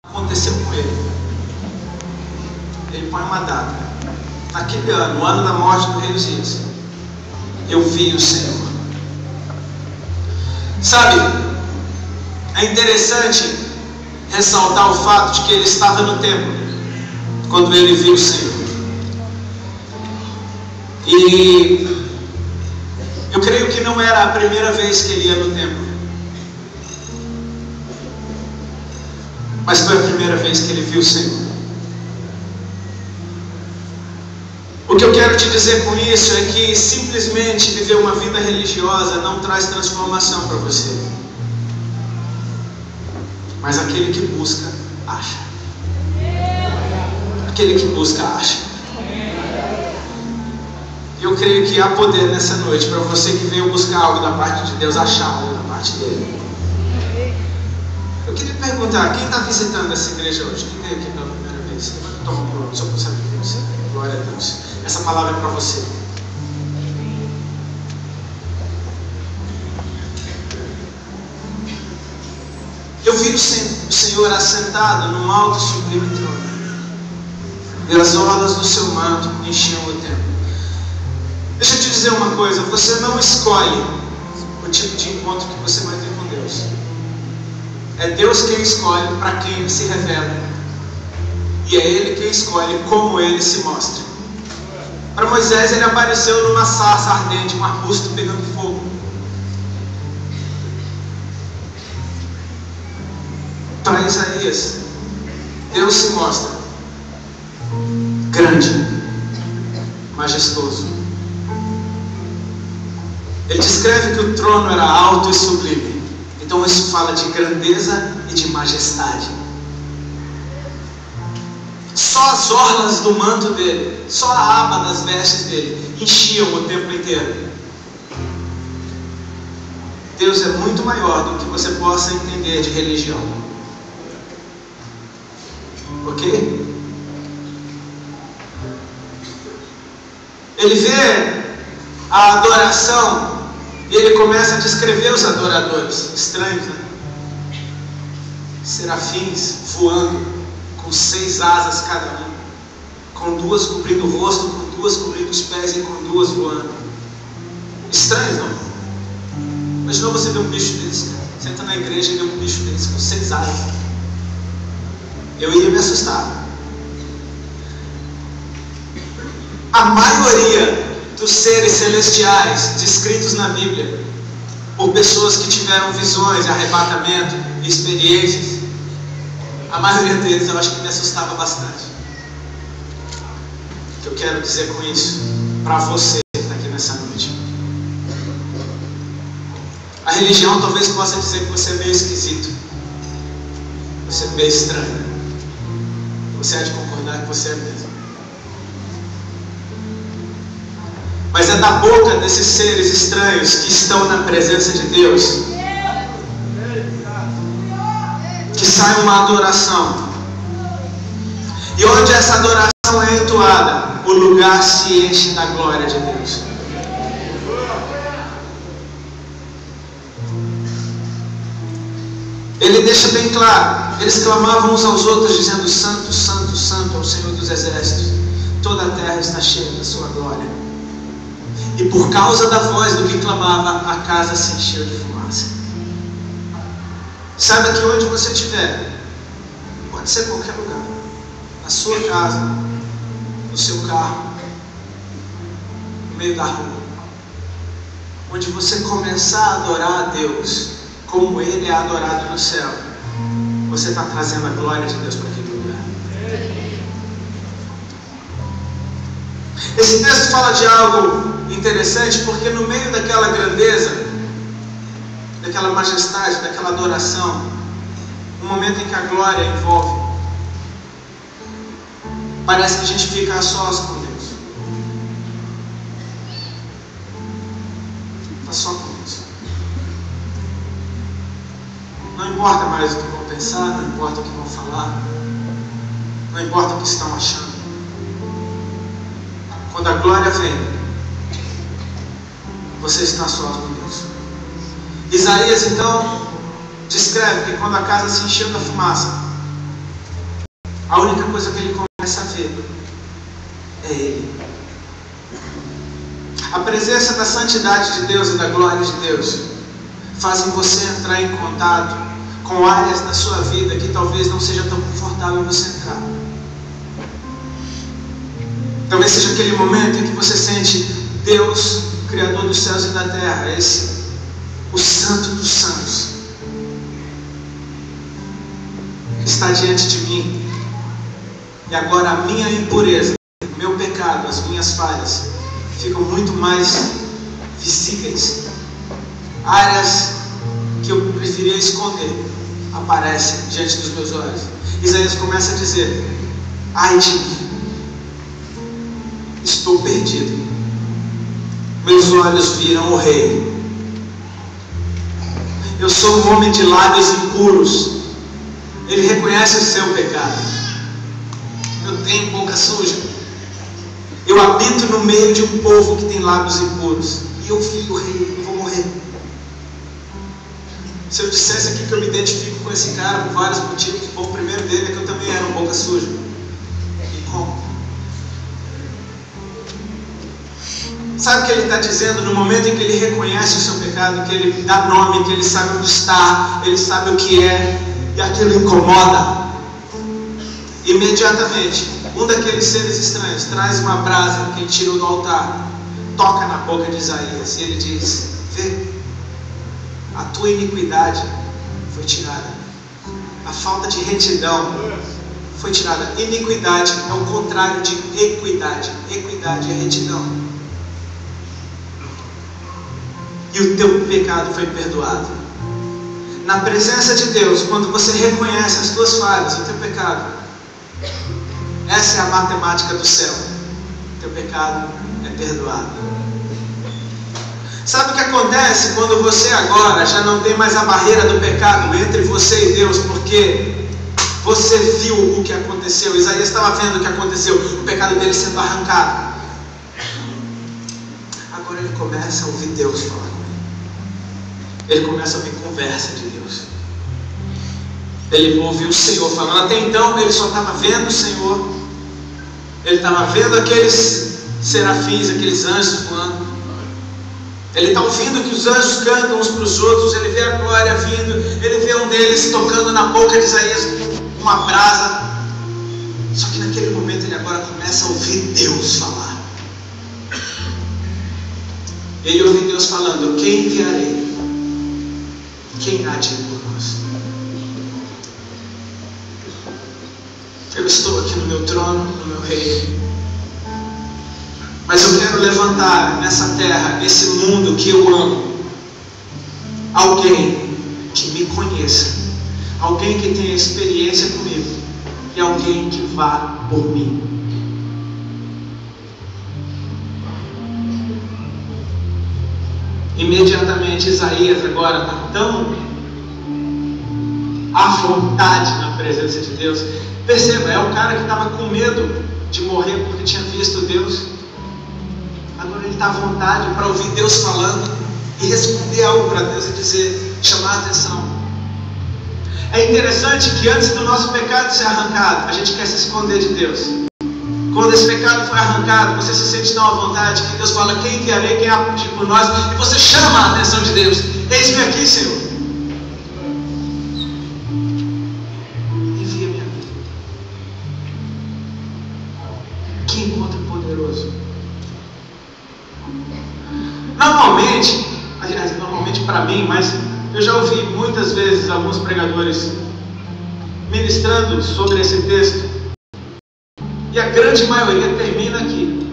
aconteceu com ele. Ele põe uma data. Naquele ano, o ano da morte do rei Uzias, eu vi o Senhor. Sabe, é interessante ressaltar o fato de que ele estava no templo quando ele viu o Senhor. E eu creio que não era a primeira vez que ele ia no templo, mas foi a primeira vez que ele viu o Senhor. O que eu quero te dizer com isso é que simplesmente viver uma vida religiosa não traz transformação para você. Mas aquele que busca, acha. Aquele que busca, acha. E eu creio que há poder nessa noite para você que veio buscar algo da parte de Deus, achar algo da parte dele. Eu queria perguntar, quem está visitando essa igreja hoje? Quem veio aqui pela primeira vez? Toma por onde, só para saber de você. Glória a Deus. Essa palavra é para você. Eu vi o Senhor assentado num alto e sublime trono, e as orlas do seu manto enchiam o templo. Deixa eu te dizer uma coisa, você não escolhe o tipo de encontro que você vai ter com Deus. É Deus quem escolhe para quem Ele se revela, e é Ele quem escolhe como Ele se mostra. Para Moisés, Ele apareceu numa sarça ardente, um arbusto pegando fogo. Para Isaías, Deus se mostra grande, majestoso. Ele descreve que o trono era alto e sublime. Então isso fala de grandeza e de majestade. Só as orlas do manto dele, só a aba das vestes dele enchiam o templo inteiro. Deus é muito maior do que você possa entender de religião. Ok? Ele vê a adoração e ele começa a descrever os adoradores. Estranhos, né? Serafins voando, com 6 asas cada um, com 2 cobrindo o rosto, com 2 cobrindo os pés e com 2 voando. Estranhos, não? Imaginou você ver um bicho desse, cara? Você entra na igreja e vê um bicho desse com 6 asas. Eu iria me assustar. A maioria dos seres celestiais descritos na Bíblia por pessoas que tiveram visões, arrebatamento e experiências, a maioria deles eu acho que me assustava bastante. O que eu quero dizer com isso para você que está aqui nessa noite: a religião talvez possa dizer que você é meio esquisito, você é meio estranho. Você há de concordar que você é mesmo. Mas é da boca desses seres estranhos que estão na presença de Deus que sai uma adoração. E onde essa adoração é entoada, o lugar se enche da glória de Deus. Ele deixa bem claro, eles clamavam uns aos outros dizendo: Santo, Santo, Santo é o Senhor dos Exércitos, toda a terra está cheia da sua glória. E por causa da voz do que clamava, a casa se encheu de fumaça. Saiba que onde você estiver, pode ser qualquer lugar, na sua casa, no seu carro, no meio da rua, onde você começar a adorar a Deus como Ele é adorado no céu, você está trazendo a glória de Deus para aquele lugar. Esse texto fala de algo interessante, porque no meio daquela grandeza, daquela majestade, daquela adoração, um momento em que a glória envolve, parece que a gente fica a sós com Deus. Está só com Deus. Não importa mais o que vão pensar, não importa o que vão falar, não importa o que estão achando. Quando a glória vem, você está sós com Deus. Isaías então descreve que quando a casa se encheu da fumaça, a única coisa que ele começa a ver é Ele. A presença da santidade de Deus e da glória de Deus fazem você entrar em contato com áreas da sua vida que talvez não seja tão confortável você entrar. Talvez seja aquele momento em que você sente Deus, Criador dos céus e da terra, o Santo dos Santos, está diante de mim. E agora a minha impureza, o meu pecado, as minhas falhas ficam muito mais visíveis. Áreas que eu preferia esconder aparecem diante dos meus olhos. Isaías começa a dizer: ai de mim, estou perdido. Meus olhos viram o Rei. Eu sou um homem de lábios impuros. Ele reconhece o seu pecado. Eu tenho boca suja. Eu habito no meio de um povo que tem lábios impuros. E eu vi o Rei, eu vou morrer. Se eu dissesse aqui que eu me identifico com esse cara por vários motivos, bom, o primeiro dele é que eu também era um boca suja. E como? Sabe o que ele está dizendo? No momento em que ele reconhece o seu pecado, que ele dá nome, que ele sabe onde está, ele sabe o que é, e aquilo incomoda. Imediatamente, um daqueles seres estranhos traz uma brasa que ele tirou do altar, toca na boca de Isaías, e ele diz: vê, a tua iniquidade foi tirada, a falta de retidão foi tirada. Iniquidade é o contrário de equidade. Equidade é retidão. E o teu pecado foi perdoado. Na presença de Deus, quando você reconhece as tuas falhas, o teu pecado, essa é a matemática do céu. O teu pecado é perdoado. Sabe o que acontece quando você agora já não tem mais a barreira do pecado entre você e Deus, porque você viu o que aconteceu? Isaías estava vendo o que aconteceu, o pecado dele sendo arrancado. Agora ele começa a ouvir Deus falar com ele. Ele começa a ouvir conversa de Deus. Ele ouviu o Senhor falando. Até então ele só estava vendo o Senhor. Ele estava vendo aqueles serafins, aqueles anjos voando. Ele está ouvindo que os anjos cantam uns para os outros. Ele vê a glória vindo. Ele vê um deles tocando na boca de Isaías com uma brasa. Só que naquele momento ele agora começa a ouvir Deus falar. Ele ouve Deus falando: quem enviarei? Quem há de ir por nós? Eu estou aqui no meu trono, no meu reino, mas eu quero levantar nessa terra, nesse mundo que eu amo, alguém que me conheça, alguém que tenha experiência comigo e alguém que vá por mim. Imediatamente Isaías agora está tão à vontade na presença de Deus. Perceba, é o cara que estava com medo de morrer porque tinha visto Deus. Agora ele está à vontade para ouvir Deus falando e responder algo para Deus e dizer, chamar a atenção. É interessante que antes do nosso pecado ser arrancado, a gente quer se esconder de Deus. Quando esse pecado foi arrancado, você se sente tão à vontade que Deus fala: quem enviarei, quem há de ir por nós? E você chama a atenção de Deus: eis-me aqui, Senhor. Envia-me a mim. Que encontro poderoso. Normalmente para mim, mas eu já ouvi muitas vezes alguns pregadores ministrando sobre esse texto. E a grande maioria termina aqui: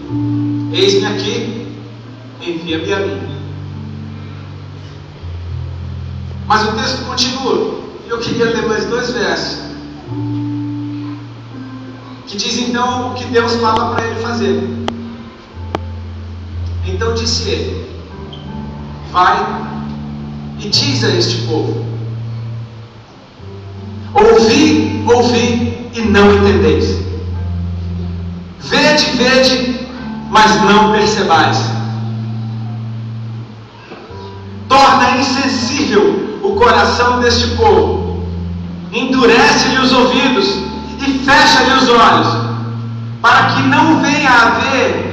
eis-me aqui, envia-me a mim. Mas o texto continua. E eu queria ler mais 2 versos, que diz então o que Deus fala para ele fazer. Então disse ele: vai e diz a este povo: ouvi, ouvi e não entendeis. Vede, vede, mas não percebais. Torna insensível o coração deste povo, endurece-lhe os ouvidos e fecha-lhe olhos, para que não venha a ver,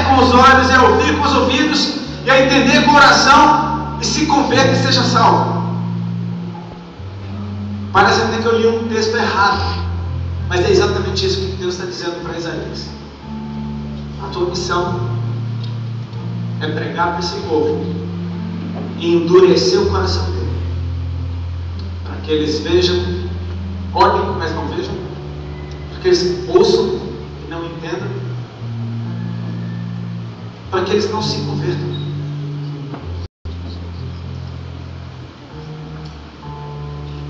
com os olhos, e a ouvir com os ouvidos, e a entender com o coração, e se converta e seja salvo. Parece até que eu li um texto errado, mas é exatamente isso que Deus está dizendo para Isaías. A tua missão é pregar para esse povo e endurecer o coração dele, para que eles vejam, olhem, mas não vejam, para que eles ouçam e não entendam, para que eles não se convertam.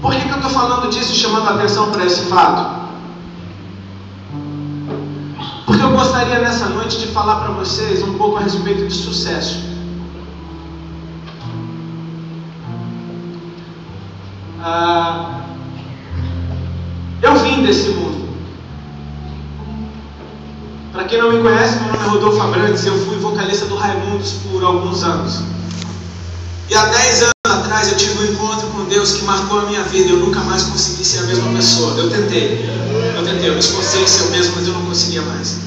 Por que eu estou falando disso, chamando a atenção para esse fato? Porque eu gostaria nessa noite de falar para vocês um pouco a respeito de sucesso. Eu vim desse mundo. Para quem não me conhece, meu nome é Rodolfo Abrantes, eu fui vocalista do Raimundos por alguns anos. E há 10 anos atrás eu tive um encontro com Deus que marcou a minha vida. Eu nunca mais consegui ser a mesma pessoa. Eu tentei, eu me esforcei em ser o mesmo, mas eu não conseguia mais.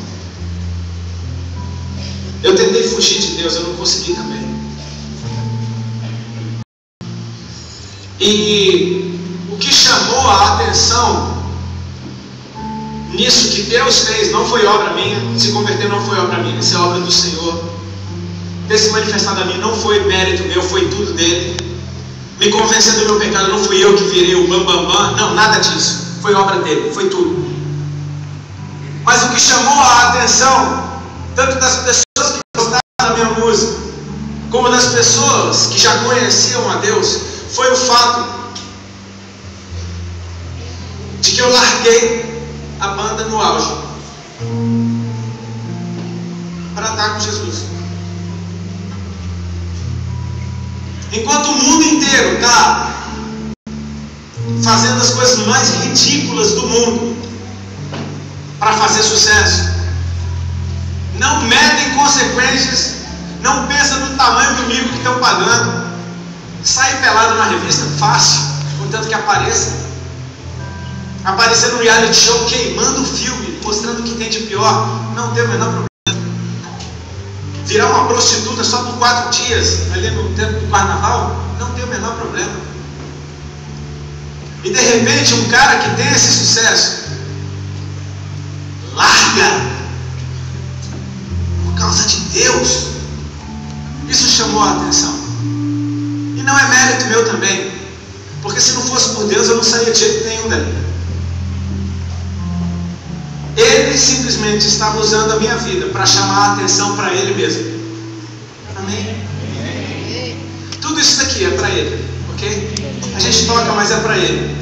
Eu tentei fugir de Deus, eu não consegui também. E o que chamou a atenção nisso que Deus fez não foi obra minha. Se converter não foi obra minha, isso é obra do Senhor. Ter se manifestado a mim não foi mérito meu, foi tudo dele. Me convencer do meu pecado não fui eu que virei o bambambam, não, nada disso. Foi obra dele, foi tudo. Mas o que chamou a atenção, tanto das pessoas que gostaram da minha música, como das pessoas que já conheciam a Deus, foi o fato de que eu larguei a banda no auge para estar com Jesus. Enquanto o mundo inteiro está fazendo as coisas mais ridículas do mundo para fazer sucesso, não medem consequências, não pensam no tamanho do mico que estão pagando, sai pelado na revista fácil, contanto que apareça. Aparecer no reality show queimando o filme, mostrando o que tem de pior, não tem o menor problema. Virar uma prostituta só por 4 dias, ali no tempo do carnaval, não tem o menor problema. E de repente um cara que tem esse sucesso larga por causa de Deus. Isso chamou a atenção. E não é mérito meu também, porque se não fosse por Deus eu não saía de jeito nenhum dali. Ele simplesmente estava usando a minha vida para chamar a atenção para Ele mesmo. Amém? Tudo isso daqui é para Ele, ok? A gente toca, mas é para Ele.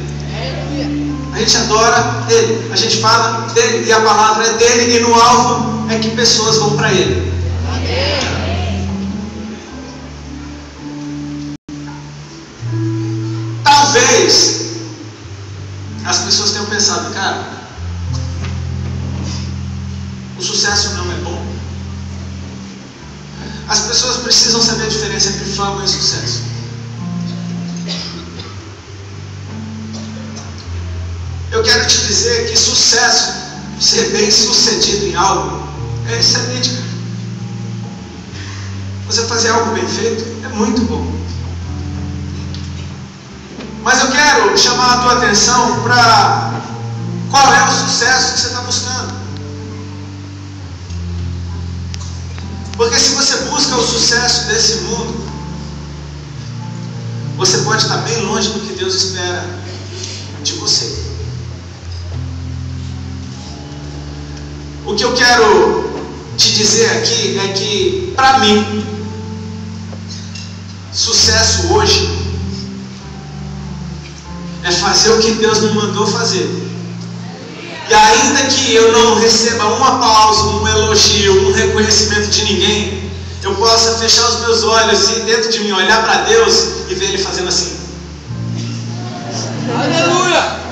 A gente adora Ele, a gente fala dele e a palavra é dele, e no alvo é que pessoas vão para Ele. Talvez as pessoas tenham pensado, cara, o sucesso não é bom. As pessoas precisam saber a diferença entre fama e sucesso. Eu quero te dizer que sucesso, ser bem sucedido em algo, é excelente, cara. Você fazer algo bem feito é muito bom. Mas eu quero chamar a tua atenção para qual é o sucesso que você está buscando. Porque se você busca o sucesso desse mundo, você pode estar bem longe do que Deus espera de você. O que eu quero te dizer aqui é que, para mim, sucesso hoje é fazer o que Deus me mandou fazer. E ainda que eu não receba um aplauso, um elogio, um reconhecimento de ninguém, eu possa fechar os meus olhos e dentro de mim olhar para Deus e ver Ele fazendo assim. Aleluia!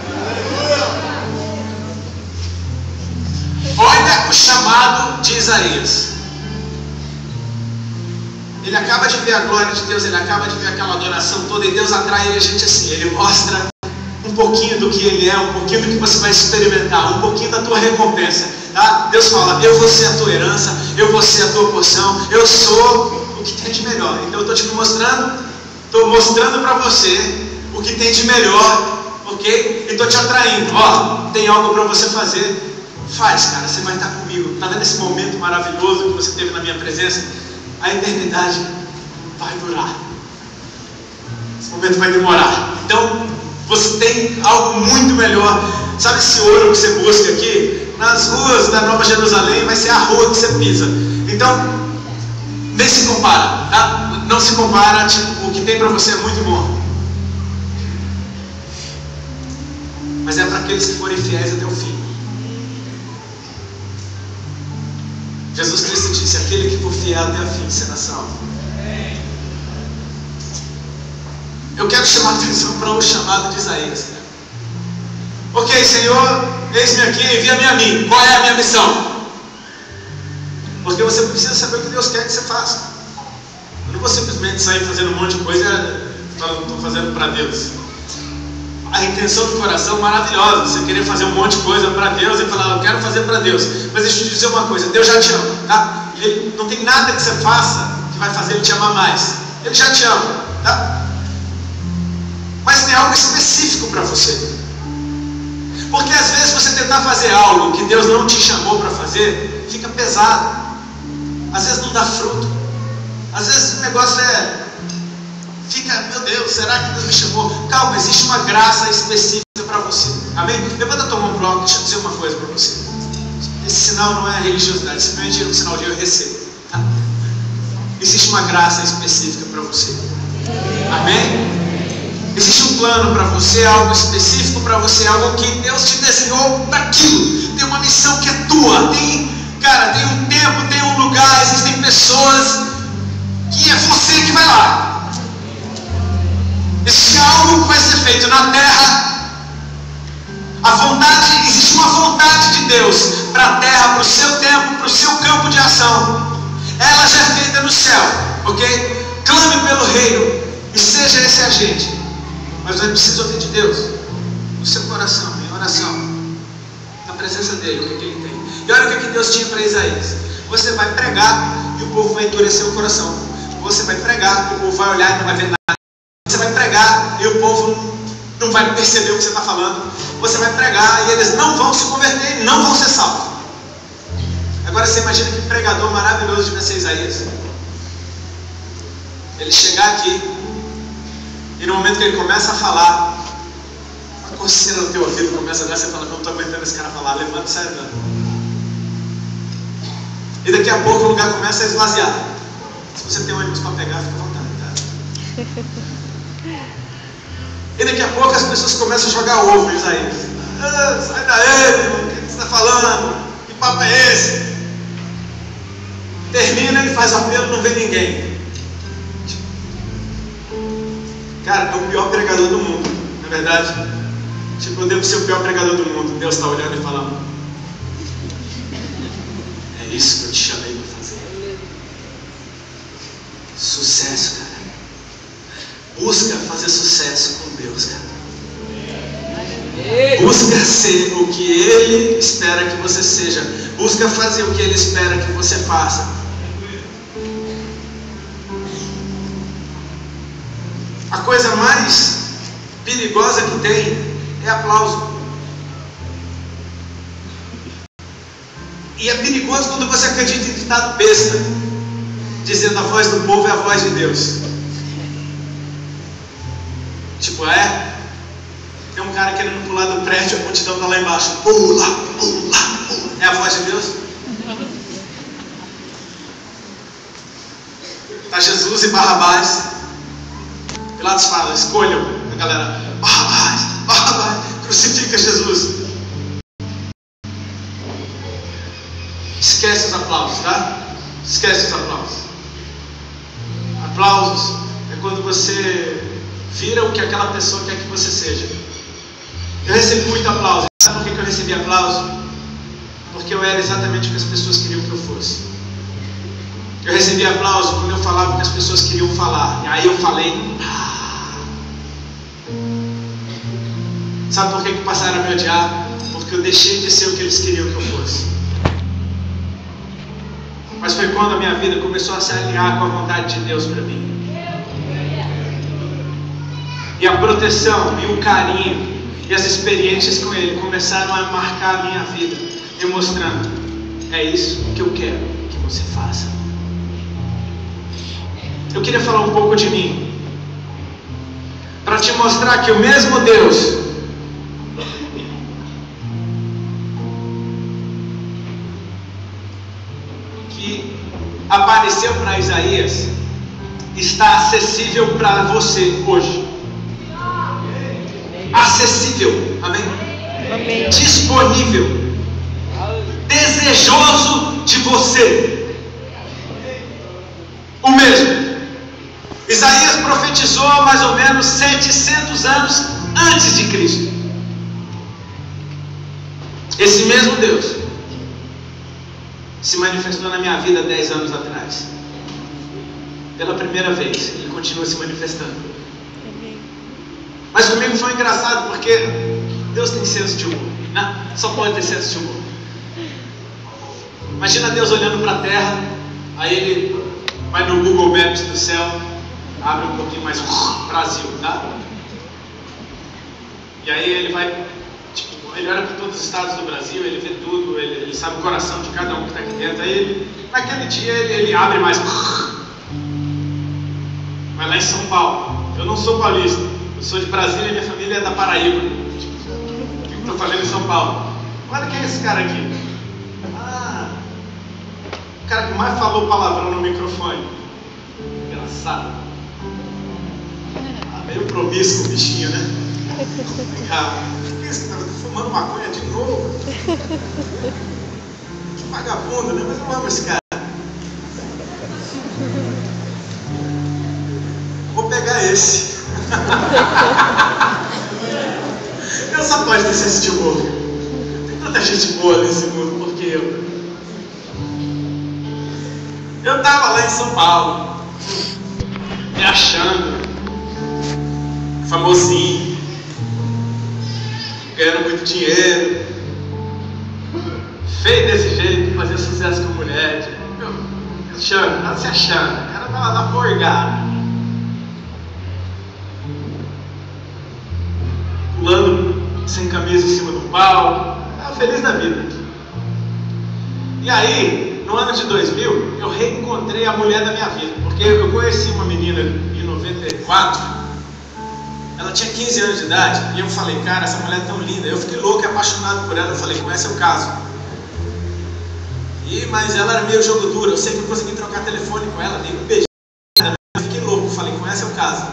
Olha o chamado de Isaías. Ele acaba de ver a glória de Deus, ele acaba de ver aquela adoração toda, e Deus atrai a gente assim, ele mostra um um pouquinho do que Ele é, um pouquinho do que você vai experimentar, um pouquinho da tua recompensa, tá? Deus fala, eu vou ser a tua herança, eu vou ser a tua porção, eu sou o que tem de melhor. Então eu estou mostrando para você o que tem de melhor, ok? E estou te atraindo, ó, tem algo para você fazer, faz, cara, você vai estar comigo. Está vendo esse momento maravilhoso que você teve na minha presença? A eternidade vai durar, esse momento vai demorar. Então você tem algo muito melhor. Sabe esse ouro que você busca aqui? Nas ruas da Nova Jerusalém vai ser a rua que você pisa. Então nem se compara, tá? Não se compara, tipo, o que tem para você é muito bom, mas é para aqueles que forem fiéis até o fim. Jesus Cristo disse, aquele que for fiel até o fim será salvo. Eu quero chamar a atenção para o chamado de Isaías. Ok, Senhor, eis-me aqui, envia-me a mim. Qual é a minha missão? Porque você precisa saber o que Deus quer que você faça. Eu não vou simplesmente sair fazendo um monte de coisa, estou fazendo para Deus. A intenção do coração é maravilhosa, você querer fazer um monte de coisa para Deus e falar, eu quero fazer para Deus. Mas deixa eu te dizer uma coisa, Deus já te ama, tá? Ele não tem nada que você faça que vai fazer Ele te amar mais. Ele já te ama, tá? Mas tem algo específico para você. Porque às vezes você tentar fazer algo que Deus não te chamou para fazer, fica pesado. Às vezes não dá fruto. Às vezes o negócio fica, meu Deus, será que Deus me chamou? Calma, existe uma graça específica para você. Amém? Levanta a tua mão pro alto, deixa eu dizer uma coisa para você. Esse sinal não é religiosidade, simplesmente é um sinal de eu recebo. Tá? Existe uma graça específica para você. Amém? Existe um plano para você, algo específico para você, algo que Deus te desenhou para aquilo. Tem uma missão que é tua. Tem um tempo, tem um lugar, existem pessoas que é você que vai lá. Existe algo que vai ser feito na terra. Existe uma vontade de Deus para a terra, para o seu tempo, para o seu campo de ação. Ela já é feita no céu, ok? Clame pelo reino e seja esse agente. Mas você precisa ouvir de Deus no seu coração, em oração, na presença dele, o que ele tem. E olha o que Deus tinha para Isaías. Você vai pregar e o povo vai endurecer o coração. Você vai pregar e o povo vai olhar e não vai ver nada. Você vai pregar e o povo não vai perceber o que você está falando. Você vai pregar e eles não vão se converter e não vão ser salvos. Agora você imagina que pregador maravilhoso devia ser Isaías. Ele chegar aqui e no momento que ele começa a falar, uma coceira no teu ouvido começa a dar, você fala, não estou aguentando esse cara falar, levanta e sai andando. E daqui a pouco o lugar começa a esvaziar. Se você tem ônibus para pegar, fica à vontade, tá? E daqui a pouco as pessoas começam a jogar ovo em Isaías. Sai daí, irmão, o que você está falando? Que papo é esse? Termina, ele faz apelo, não vê ninguém. Cara, é o pior pregador do mundo, não é verdade? Tipo, eu devo ser o pior pregador do mundo. Deus está olhando e falando, é isso que eu te chamei para fazer. Sucesso, cara. Busca fazer sucesso com Deus, cara. Busca ser o que Ele espera que você seja. Busca fazer o que Ele espera que você faça. A coisa mais perigosa que tem é aplauso. E é perigoso quando você acredita em ditado besta, dizendo a voz do povo é a voz de Deus. Tipo, tem um cara querendo pular do prédio, a multidão está lá embaixo. Pula, pula, pula. É a voz de Deus? Está Jesus e Barrabás. Pilatos fala, escolham. A galera, Barrabás, Barrabás, crucifica Jesus. Esquece os aplausos, tá? Esquece os aplausos. Aplausos é quando você vira o que aquela pessoa quer que você seja. Eu recebi muito aplauso. Sabe por que eu recebi aplauso? Porque eu era exatamente o que as pessoas queriam que eu fosse. Eu recebi aplauso quando eu falava o que as pessoas queriam falar. E aí eu falei. Sabe por que passaram a me odiar? Porque eu deixei de ser o que eles queriam que eu fosse. Mas foi quando a minha vida começou a se alinhar com a vontade de Deus para mim. E a proteção, e o carinho, e as experiências com Ele começaram a marcar a minha vida, me mostrando: é isso que eu quero que você faça. Eu queria falar um pouco de mim, para te mostrar que o mesmo Deus que apareceu para Isaías está acessível para você hoje. Acessível, amém? Amém. Disponível, desejoso de você, o mesmo. Isaías profetizou mais ou menos 700 anos antes de Cristo. Esse mesmo Deus se manifestou na minha vida 10 anos atrás. Pela primeira vez, Ele continua se manifestando. Mas comigo foi engraçado, porque Deus tem senso de humor, né? Só pode ter senso de humor. Imagina Deus olhando para a terra, aí Ele vai no Google Maps do céu, abre um pouquinho mais, Brasil, tá? E aí Ele vai, Ele olha para todos os estados do Brasil, Ele vê tudo, ele sabe o coração de cada um que está aqui dentro. Aí naquele dia ele abre mais, vai lá em São Paulo. Eu não sou paulista, eu sou de Brasília e minha família é da Paraíba. O que estou fazendo em São Paulo? Olha quem é esse cara aqui. O cara que mais falou palavrão no microfone. Engraçado. Meio promíscuo o bichinho, né? Vem cá. O que é esse cara? Tá fumando maconha de novo? Que vagabundo, né? Mas eu amo esse cara. Vou pegar esse. Eu só posso ter senso de humor. Tem tanta gente boa nesse mundo, porque eu estava lá em São Paulo, me achando famosinho, ganhando muito dinheiro, feio desse jeito, fazia sucesso com mulher, se achando, o cara estava lá forgado, pulando sem camisa em cima do palco, estava feliz da vida. E aí, no ano de 2000, eu reencontrei a mulher da minha vida, porque eu conheci uma menina em 94, ela tinha 15 anos de idade, e eu falei: cara, essa mulher é tão linda. Eu fiquei louco e apaixonado por ela. Eu falei: com esse é o caso. Mas ela era meio jogo duro, eu sei que eu consegui trocar telefone com ela, nem um beijo. Eu fiquei louco, falei: com esse é o caso.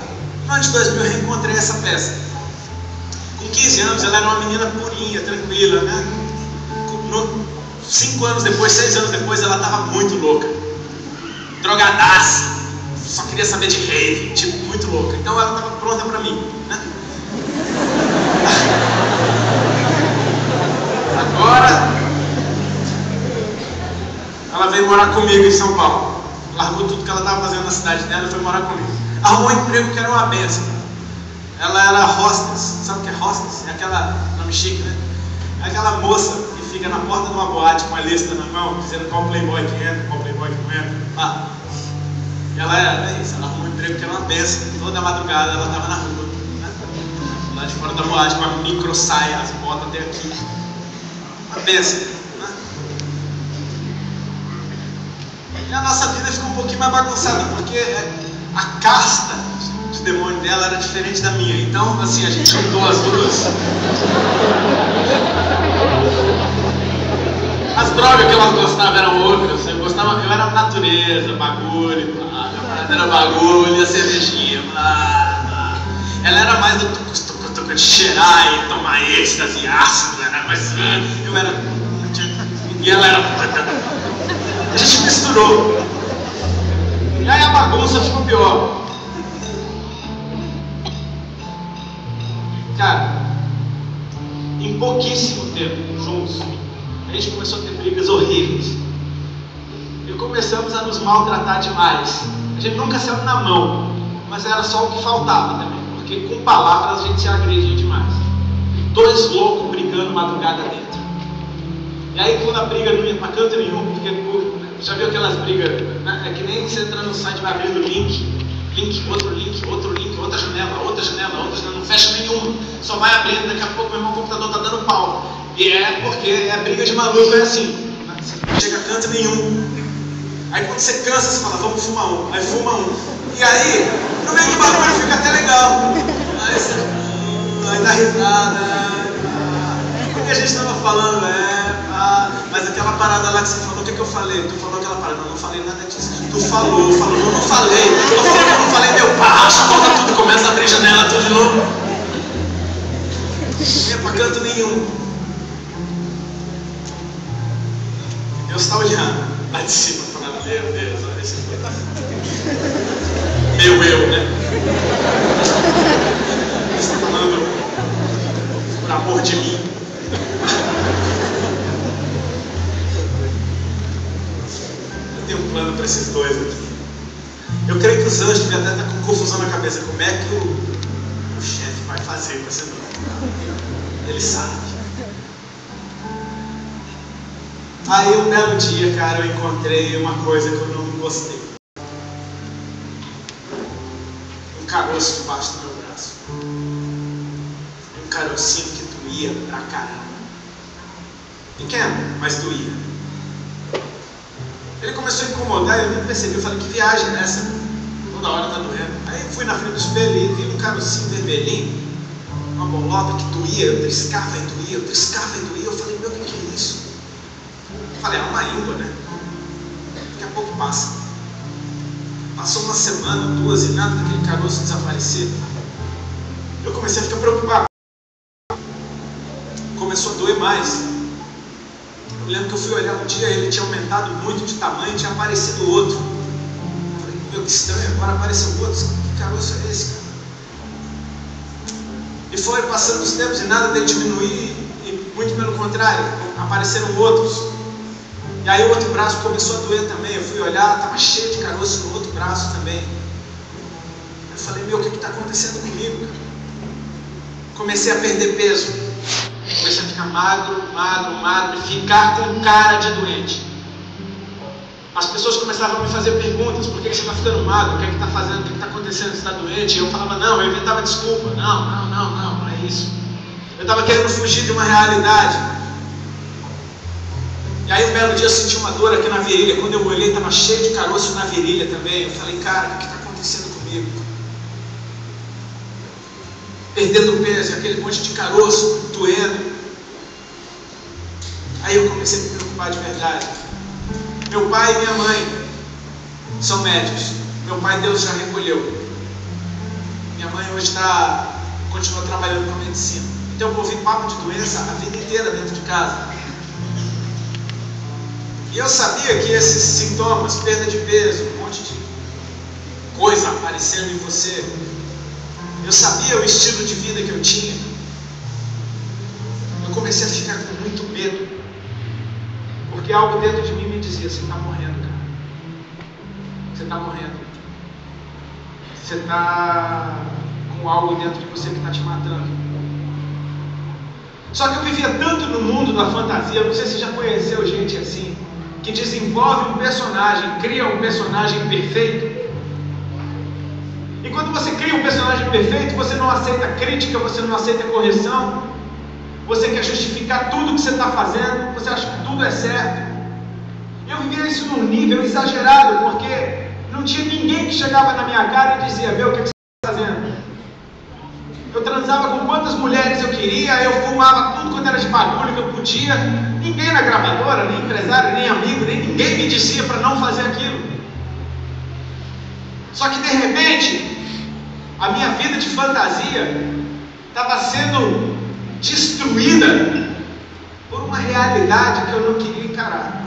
No ano de 2000 eu reencontrei essa peça. Com 15 anos ela era uma menina purinha, tranquila, né? 5 anos depois, 6 anos depois, ela estava muito louca, drogadaça, só queria saber de rave, tipo, muito louca. Então ela estava pronta para mim, né? Agora ela veio morar comigo em São Paulo, largou tudo que ela estava fazendo na cidade dela e foi morar comigo. Arrumou um emprego que era uma benção. Ela era hostess. Sabe o que é hostess? É aquela, nome chique, né? É aquela moça que fica na porta de uma boate com a lista na mão, dizendo qual playboy que entra, qual playboy que não entra. Ela era isso, ela arrumou um emprego que era uma benção. Toda madrugada ela estava na rua, né? Lá de fora da boate, com a micro saia, as botas até aqui. Uma benção, né? E a nossa vida ficou um pouquinho mais bagunçada, porque a casta de demônio dela era diferente da minha. Então, assim, a gente juntou as duas. As drogas que ela gostava eram outras. Eu era natureza, bagulho, era bagulho, e a cervejinha. Ela era mais do tucutucu de cheirar e tomar êxtase ácido, era mais. Eu era. E ela era. A gente misturou. E aí a bagunça ficou pior. Cara, em pouquíssimo tempo juntos, a gente começou a ter brigas horríveis e começamos a nos maltratar demais. A gente nunca saiu na mão, mas era só o que faltava também, porque com palavras a gente se agredia demais. dois loucos brigando madrugada dentro. E aí quando a briga não ia para canto nenhum, porque já viu aquelas brigas, né? É que nem você entra no site, vai abrindo link, outro link, outra janela, não fecha nenhuma, só vai abrindo, daqui a pouco meu irmão, o computador está dando pau. E é porque é briga de maluco, é assim, não chega a canto nenhum. Aí quando você cansa, você fala, vamos fumar um, aí fuma um. E aí, no meio do bagulho fica até legal. Aí dá risada. O que a gente estava falando mas aquela parada lá que você falou, o que eu falei? Tu falou aquela parada, não falei nada disso. Tu falou, não falei. Eu não falei, meu pá, volta tudo, começa a abrir janela tudo de novo. Não ia pra canto nenhum. Eu estava olhando lá de cima, falando, meu Deus, olha esse coisa. Meu eu, né? Você está falando por amor de mim. Eu tenho um plano para esses dois aqui. Eu creio que os anjos devem até estar com confusão na cabeça. Como é que o chefe vai fazer com esse nome? Ele sabe. Aí um belo dia, cara, eu encontrei uma coisa que eu não gostei. Um caroço debaixo do meu braço. Um carocinho que doía pra caramba. Pequeno, mas doía. Ele começou a incomodar e eu nem percebi. Eu falei, que viagem é essa? Toda hora tá doendo. Aí eu fui na frente do espelho e vi um carocinho vermelhinho, uma bolota que doía, eu triscava e doía, Eu falei, meu, o que é isso? Eu falei, é uma íngua, né? Daqui a pouco passa. Passou uma semana, duas e nada daquele caroço desaparecer. Eu comecei a ficar preocupado. Começou a doer mais. Eu lembro que eu fui olhar um dia, ele tinha aumentado muito de tamanho, tinha aparecido outro. Eu falei, meu, que estranho, agora apareceu outro. Que caroço é esse, cara? E foi passando os tempos e nada dele diminuir, e muito pelo contrário, apareceram outros. E aí o outro braço começou a doer também. Eu fui olhar, estava cheio de caroço no outro braço também. Eu falei, meu, o que está acontecendo comigo, cara? Comecei a perder peso. Comecei a ficar magro, e ficar com cara de doente. As pessoas começavam a me fazer perguntas: por que você está ficando magro? O que está fazendo? O que está acontecendo? Você está doente? E eu falava, não, eu inventava desculpa. Não é isso. Eu estava querendo fugir de uma realidade. E aí um belo dia eu senti uma dor aqui na virilha. Quando eu olhei, estava cheio de caroço na virilha também. Eu falei, cara, o que está acontecendo comigo? Perdendo peso, aquele monte de caroço doendo. Aí eu comecei a me preocupar de verdade. Meu pai e minha mãe são médicos. Meu pai, Deus já recolheu. Minha mãe hoje continua trabalhando com a medicina. Então eu ouvi papo de doença a vida inteira dentro de casa. E eu sabia que esses sintomas, perda de peso, um monte de coisa aparecendo em você, eu sabia o estilo de vida que eu tinha. Eu comecei a ficar com muito medo, porque algo dentro de mim me dizia, você está morrendo, cara. Você está morrendo. Você está com algo dentro de você que está te matando. Só que eu vivia tanto no mundo da fantasia, não sei se você já conheceu gente assim, que desenvolve um personagem, cria um personagem perfeito. E quando você cria um personagem perfeito, você não aceita crítica, você não aceita correção, você quer justificar tudo que você está fazendo, você acha que tudo é certo. Eu vivia isso num nível exagerado, porque não tinha ninguém que chegava na minha cara e dizia, meu, o que você está fazendo? Eu transava com quantas mulheres eu queria, eu fumava tudo quanto era de bagulho que eu podia. Ninguém na gravadora, nem empresário, nem amigo, nem ninguém me dizia para não fazer aquilo. Só que de repente, a minha vida de fantasia estava sendo destruída por uma realidade que eu não queria encarar.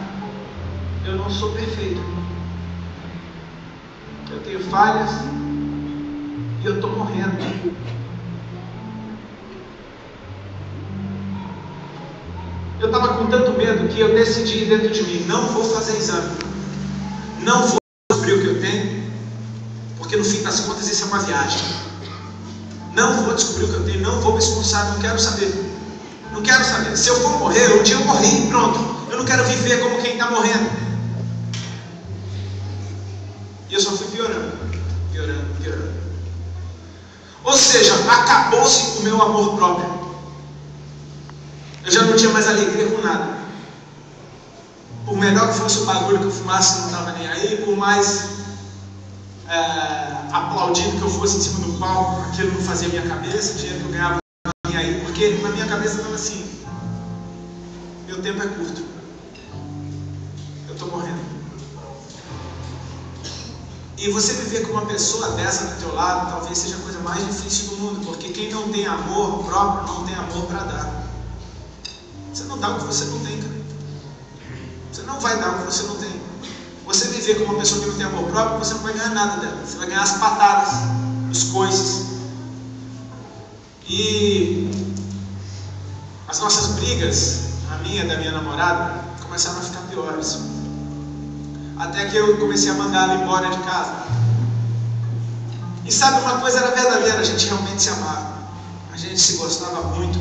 Eu não sou perfeito. Eu tenho falhas e eu estou morrendo. Eu estava com tanto medo que eu decidi dentro de mim, não vou fazer exame, não vou descobrir o que eu tenho, porque no fim das contas isso é uma viagem. Não vou descobrir o que eu tenho, não vou me esforçar, não quero saber. Não quero saber. Se eu for morrer, um dia eu morri e pronto. Eu não quero viver como quem está morrendo. E eu só fui piorando. Ou seja, acabou-se o meu amor próprio. Eu já não tinha mais alegria com nada. Por melhor que fosse o bagulho que eu fumasse, eu não estava nem aí. Por mais aplaudido que eu fosse em cima do palco, aquilo não fazia minha cabeça. O dinheiro que eu ganhava não estava nem aí. Porque na minha cabeça estava assim: meu tempo é curto. Eu estou morrendo. E você viver com uma pessoa dessa do teu lado talvez seja a coisa mais difícil do mundo, porque quem não tem amor próprio não tem amor para dar. Você não dá o que você não tem, cara. Você não vai dar o que você não tem. Você viver com uma pessoa que não tem amor próprio, você não vai ganhar nada dela. Você vai ganhar as patadas, os coices. E as nossas brigas, a minha e da minha namorada, começaram a ficar piores. Até que eu comecei a mandar ela embora de casa. E sabe, uma coisa era verdadeira, a gente realmente se amava. A gente se gostava muito.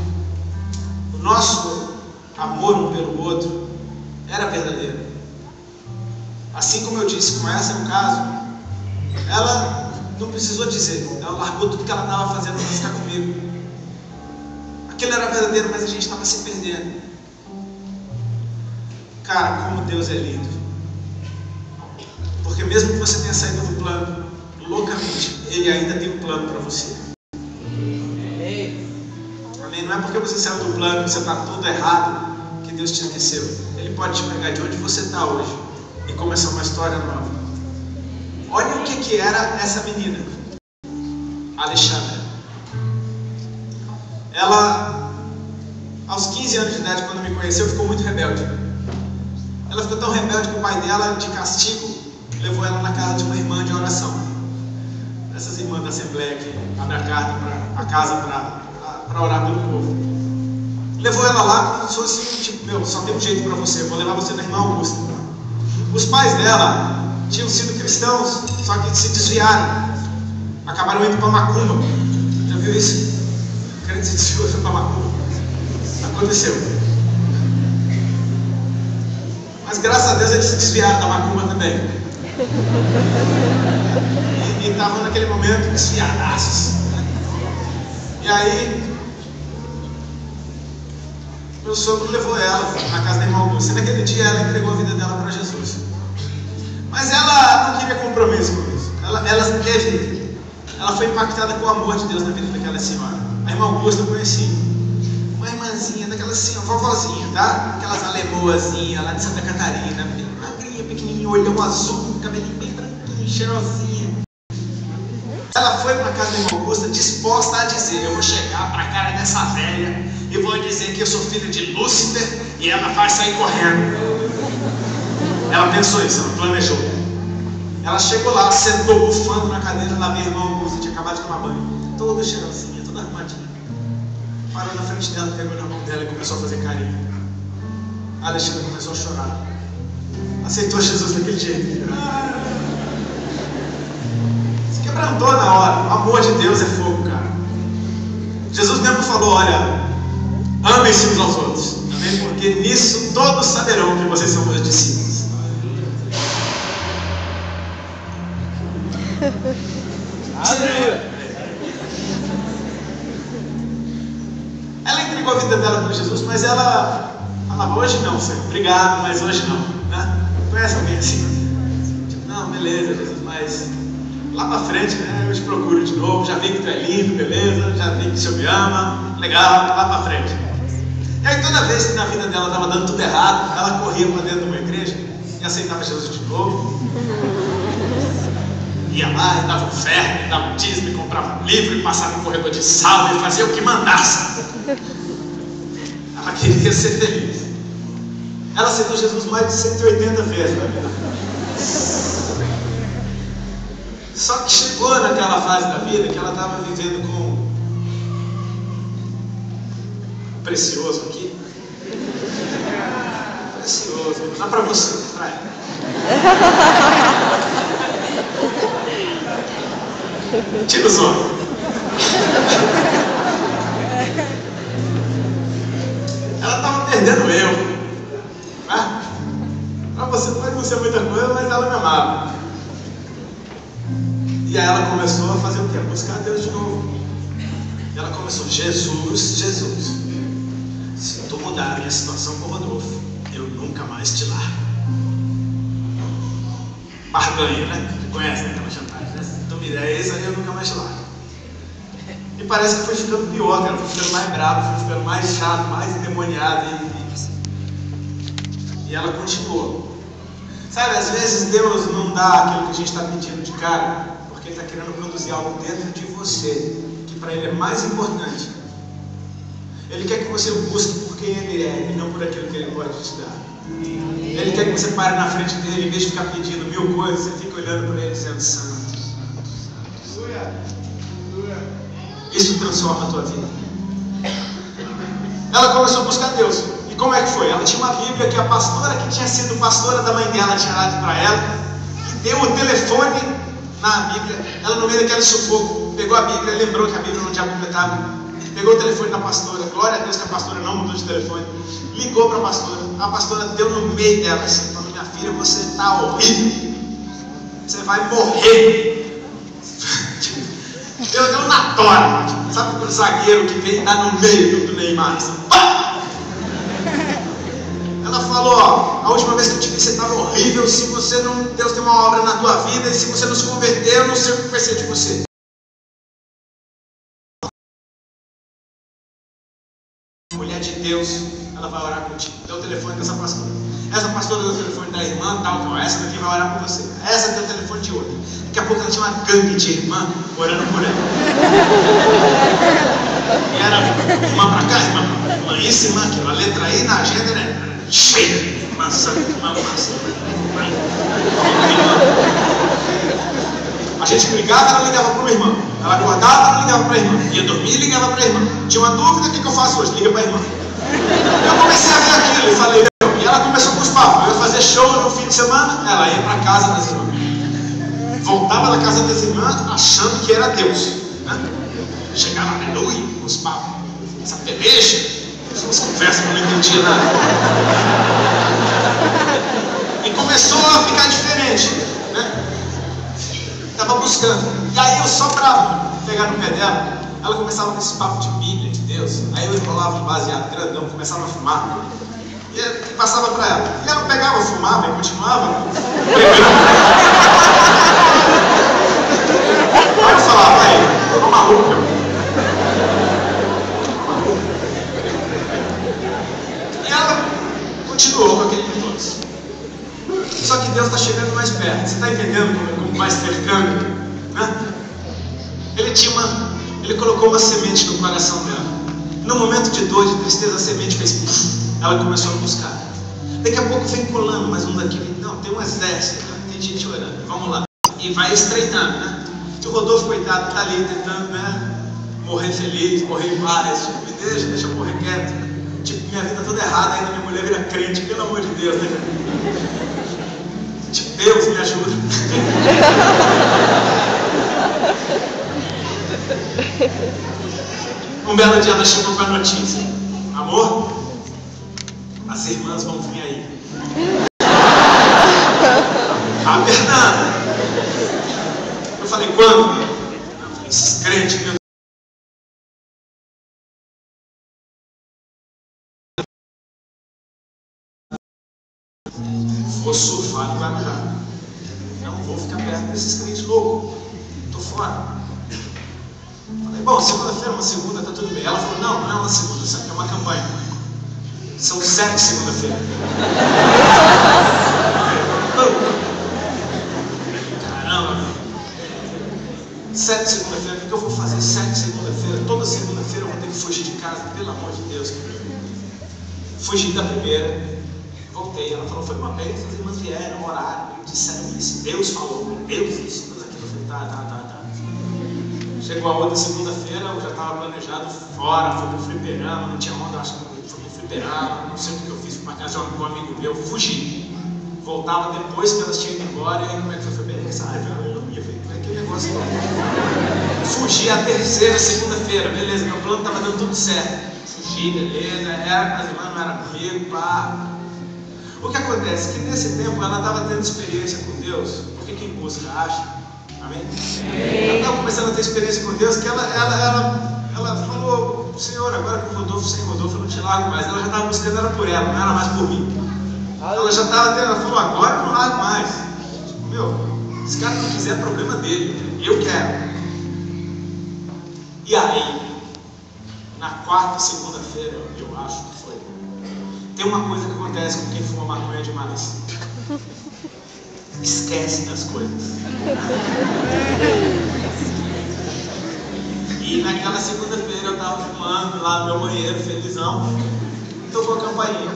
O nosso amor um pelo outro era verdadeiro. Assim como eu disse, como esse é o caso, ela não precisou dizer. Ela largou tudo que ela estava fazendo para ficar comigo. Aquilo era verdadeiro, mas a gente estava se perdendo. Cara, como Deus é lindo. Porque mesmo que você tenha saído do plano, loucamente, Ele ainda tem um plano para você. Amém? Não é porque você saiu do plano, você está tudo errado, que Deus te esqueceu. Ele pode te pegar de onde você está hoje e começar uma história nova. Olha o que era essa menina, Alexandra. Ela, aos 15 anos de idade, quando me conheceu, ficou muito rebelde. Ela ficou tão rebelde que o pai dela, de castigo, levou ela na casa de uma irmã de oração. Essas irmãs da Assembleia que abrem a casa para orar pelo povo. Levou ela lá como se fosse tipo: meu, só tem um jeito para você, vou levar você na irmã Augusta. Os pais dela tinham sido cristãos, só que se desviaram. Acabaram indo para Macumba. Já viu isso? O crente se desviou e foi para Macumba. Aconteceu. Mas graças a Deus eles se desviaram da Macumba também. E estavam naquele momento desviadaços. E aí meu sogro levou ela na casa da irmã Augusta. E naquele dia ela entregou a vida dela para Jesus. Mas ela não queria compromisso com isso. Ela foi impactada com o amor de Deus na vida daquela senhora. A irmã Augusta eu conheci. Uma irmãzinha, daquela assim, vovozinha, tá? Aquelas alemoazinhas lá de Santa Catarina, magrinha, pequenininha, olhão azul, cabelinho bem branquinho, cheirosinha. Ela foi para a casa da irmã Augusta disposta a dizer: eu vou chegar para a cara dessa velha e vou dizer que eu sou filha de Lúcifer e ela vai sair correndo. Ela pensou isso, ela planejou. Ela chegou lá, sentou bufando na cadeira, lá veio a irmã Augusta, tinha acabado de tomar banho, toda cheirosinha, toda arrumadinha. Parou na frente dela, pegou na mão dela e começou a fazer carinho. A Alexandra começou a chorar. Aceitou Jesus daquele jeito. Se quebrantou na hora. O amor de Deus é fogo, cara. Jesus mesmo falou: olha, amem-se uns aos outros. Amém? Porque nisso todos saberão que vocês são meus discípulos. Aleluia. Ela entregou a vida dela para Jesus, mas ela falava: hoje não, Senhor, obrigado, mas hoje não, né? Conhece alguém assim? Tipo, não, beleza, Jesus, mas lá para frente, né, eu te procuro de novo, já vi que tu é lindo, beleza, já vi que o Senhor me ama, legal, lá para frente. E aí toda vez que na vida dela estava dando tudo errado, ela corria para dentro de uma igreja e aceitava Jesus de novo. Ia lá e dava oferta, dava um dízimo, e comprava um livro, e passava no corredor de sala e fazia o que mandasse. Ela queria ser feliz. Ela aceitou Jesus mais de 180 vezes na vida. Só que chegou naquela fase da vida que ela estava vivendo com o precioso aqui. Precioso, dá para você, pra ela. Tira os olhos. perdendo eu. Para você pode não ser muita coisa, mas ela me amava. E aí ela começou a fazer o quê? A buscar Deus de novo. E ela começou, Jesus, se tu mudar a minha situação com o Rodolfo, eu nunca mais te largo. Barganha, né? Você conhece aquela chantagem, né? Se tu me der isso, aí eu nunca mais te largo. E parece que foi ficando pior, cara. Foi ficando mais bravo, foi ficando mais chato, mais endemoniado. E ela continuou. Sabe, às vezes Deus não dá aquilo que a gente está pedindo de cara, porque Ele está querendo produzir algo dentro de você, que para Ele é mais importante. Ele quer que você o busque por quem Ele é, e não por aquilo que Ele pode te dar. Ele quer que você pare na frente dele, em vez de ficar pedindo 1000 coisas, você fica olhando para Ele dizendo, Santo. Isso transforma a tua vida. Ela começou a buscar Deus. E como é que foi? Ela tinha uma Bíblia que a pastora, que tinha sido pastora da mãe dela, tinha dado para ela, e deu o telefone na Bíblia. Ela, no meio daquele sufoco, pegou a Bíblia, lembrou que a Bíblia não tinha completado, pegou o telefone da pastora. Glória a Deus que a pastora não mudou de telefone. Ligou para a pastora deu no meio dela assim, falando, minha filha, você está horrível, você vai morrer. Deu na tora, sabe aquele zagueiro que vem e dá no meio do Neymar assim, pá! Ela falou, ó, a última vez que eu te vi você estava horrível, se você não, Deus tem uma obra na tua vida, e se você não se converter, eu não sei o que vai ser de você. Mulher de Deus, ela vai orar contigo. Deu o telefone dessa pastora. Essa pastora deu o telefone da irmã, tal, essa daqui vai orar por você. Essa deu o telefone de outra. Daqui a pouco ela tinha uma gangue de irmã orando por ela. E era irmã pra cá, irmã isso, irmã aquilo. A letra I na agenda, né? Cheia. Maçã. A gente brigava, ela ligava para uma irmã. Ela acordava, ela ligava para a irmã. Ia dormir, ligava para a irmã. Tinha uma dúvida, o que eu faço hoje? Liga para a irmã. Eu comecei a ver aquilo e falei, e ela começou com os papos. Eu ia fazer show no fim de semana, ela ia para casa das irmãs. Voltava da casa das irmãs achando que era Deus, né? Chegava, aleluia, com os papos. Essa peleja, essas conversas que eu não entendia nada. E começou a ficar diferente, né? Estava buscando. E aí eu só para pegar no pé dela, ela começava com esse papo de Bíblia, de Deus. Aí eu enrolava um baseado grandão, começava a fumar. E passava para ela. E ela pegava, fumava e continuava pregando. Aí eu falava, aí, eu tô maluco. E ela continuou com aquele negócio. Só que Deus está chegando mais perto. Você está entendendo como vai cercando? Né? Ele colocou uma semente no coração dela. No momento de dor, de tristeza, a semente fez puff. Ela começou a buscar. Daqui a pouco vem colando mais um daquele. Não, tem um exército, tem gente orando. Vamos lá. E vai estreitando, né? E o Rodolfo, coitado, está ali tentando, né? Morrer feliz, morrer em paz. Tipo, me deixa eu morrer quieto. Tipo, minha vida toda errada, ainda minha mulher vira crente, pelo amor de Deus, né? Tipo, Deus me ajuda. Um belo dia ela chegou com a notícia: amor, as irmãs vão vir aí. Ah, Fernanda. Eu falei, quando? Eu falei, esses crentes, meu Deus. Vou surfar no Guarujá. Não vou ficar perto desses crentes loucos. Estou fora. Falei, bom, segunda-feira, uma segunda, tá tudo bem. Ela falou, não é uma segunda, isso aqui é uma campanha. São 7 segunda-feira. Caramba. 7 segunda-feira, o que eu vou fazer 7 segunda-feira? Toda segunda-feira eu vou ter que fugir de casa, pelo amor de Deus. Fugi da primeira. Voltei, ela falou, foi uma vez, as irmãs vieram, oraram, disseram isso, Deus falou, Deus isso, Deus aquilo. Eu falei, tá. Chegou a outra segunda-feira, eu já estava planejado fora, fui pro fliperama, não tinha onda, acho que fui pro fliperama, não sei o que eu fiz, para casa de um amigo meu, fugi. Voltava depois que elas tinham ido embora, e aí como é que foi? Foi beleza, aleluia, foi aquele negócio lá. Fugi a terceira segunda-feira, beleza, meu plano estava dando tudo certo. Fugi. atendi, beleza, era com as irmãs, não era comigo, pá. O que acontece? Que nesse tempo ela estava tendo experiência com Deus, porque quem busca acha, amém? Ela estava começando a ter experiência com Deus, que ela falou, Senhor, agora com Rodolfo, sem Rodolfo eu não te largo mais. Ela já estava buscando, era por ela, não era mais por mim. Ela já estava tendo, ela falou, agora eu não largo mais. Meu, se esse cara não quiser, é problema dele, eu quero. E aí, na quarta, segunda-feira, eu acho que foi, tem uma coisa que acontece com quem fuma maconha demais. Esquece das coisas. E naquela segunda-feira eu estava fumando lá no meu banheiro, felizão, e tocou a campainha.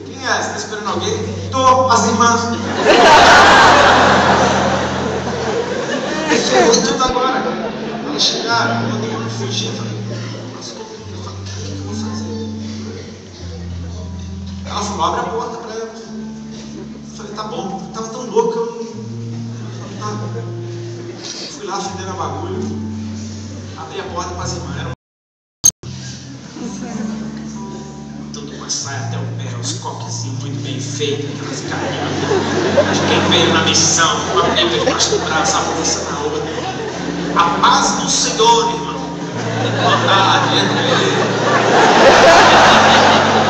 Quem é? Você está esperando alguém? Tô, as irmãs. Chegou tudo agora. Elas chegaram, eu dei uma fugir, falei, nossa, o que eu vou fazer? Ela falou, abre a porta para ela. Eu falei, tá bom. Eu estava tão louco que eu não tá. Fui lá, fui dentro do bagulho, abri a porta para as irmãs. Tudo com a saia até o pé, os coquezinhos muito bem feitos, aquelas carinhas. Quem veio na missão, com a Bíblia debaixo do braço, a bolsa na outra. A paz do Senhor, irmão. Botar dentro dele.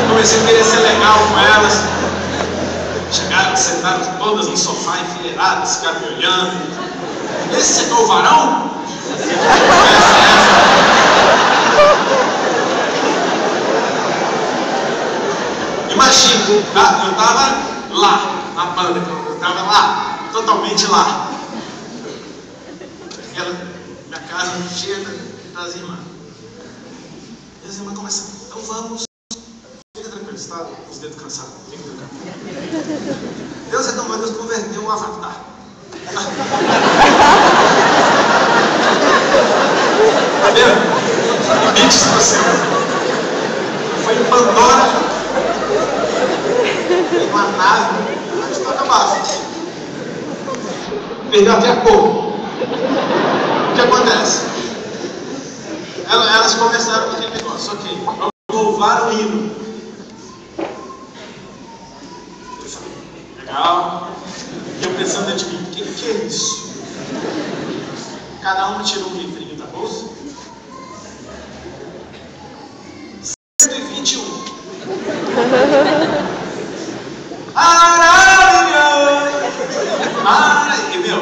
Comecei a querer ser legal com elas. Chegaram, sentaram todas no sofá enfileiradas, ficaram me olhando. Esse é o varão? Imagina, tá? Eu estava lá, na banda, eu estava lá, totalmente lá. Minha casa cheia das irmãs. E as irmãs começam, então vamos. Fica tranquilo, você está com os dedos cansados. Fica tranquilo. Deus é tão bom, Deus converteu o Avatar. Tá vendo? Limites para você. Foi em Pandora. Uma nave. A gente toca baixo. Perdeu até a cor. O que acontece? Elas começaram com aquele negócio, ok, vamos louvar o hino. Eu falei, legal. E eu pensando dentro de mim, o que é isso? Cada uma tirou um livrinho da bolsa. 121. E meu,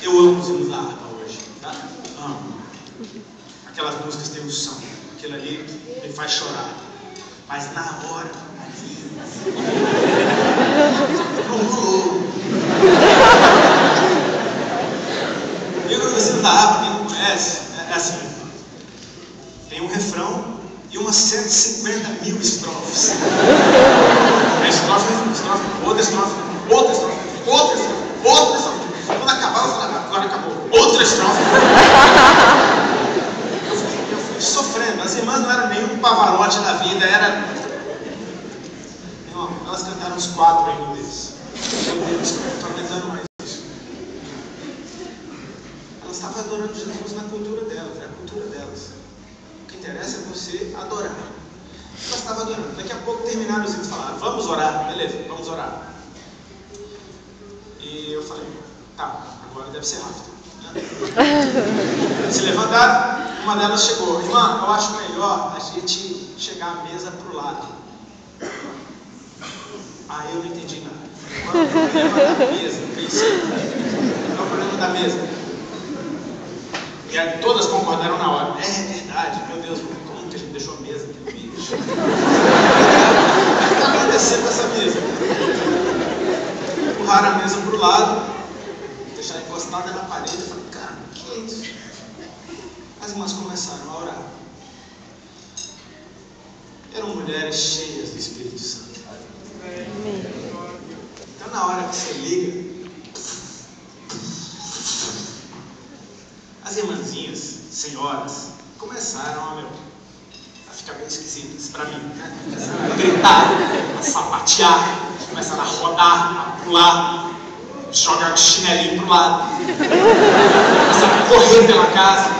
eu amo os hinos da harpa hoje, tá? Amo. Aquelas músicas têm unção, aquilo ali me faz chorar. Mas na hora, ali, não rolou. E os hinos da harpa, quem não conhece, é assim: tem um refrão e umas 150 mil estrofes. A estrofe, outra estrofe, outra estrofe, outra estrofe, outra estrofe. Quando acabar, eu falei, agora acabou. Outra estrofe. Eu fui sofrendo. As irmãs não eram nenhum Pavarotti da vida, era. Irmão, elas cantaram uns 4 aí no mês. Meu Deus, eu estou aguentando mais isso. Elas estavam adorando Jesus na cultura delas, é a cultura delas. O que interessa é você adorar. Elas estavam adorando. Daqui a pouco terminaram os hinos e falaram, vamos orar, beleza, vamos orar. E eu falei, tá, agora deve ser rápido. Se levantaram, uma delas chegou, irmã, eu acho melhor a gente chegar a mesa para o lado. Aí eu não entendi nada. Qual é o problema da mesa? Eu pensei, qual é o problema da mesa? E aí todas concordaram na hora. É verdade, meu Deus, como que a gente deixou a mesa aqui no meio? O que está acontecendo com essa mesa? Empurraram a mesa para o lado, deixaram encostada na parede. Eu falei, cara, o que é isso? As irmãs começaram a orar. Eram mulheres cheias do Espírito Santo. Então na hora que você liga, as irmãzinhas, senhoras, começaram a ficar bem esquisitas para mim, né? Começaram a gritar, a sapatear, começaram a rodar, a pular, jogar o chinelinho pro lado, começaram a correr pela casa.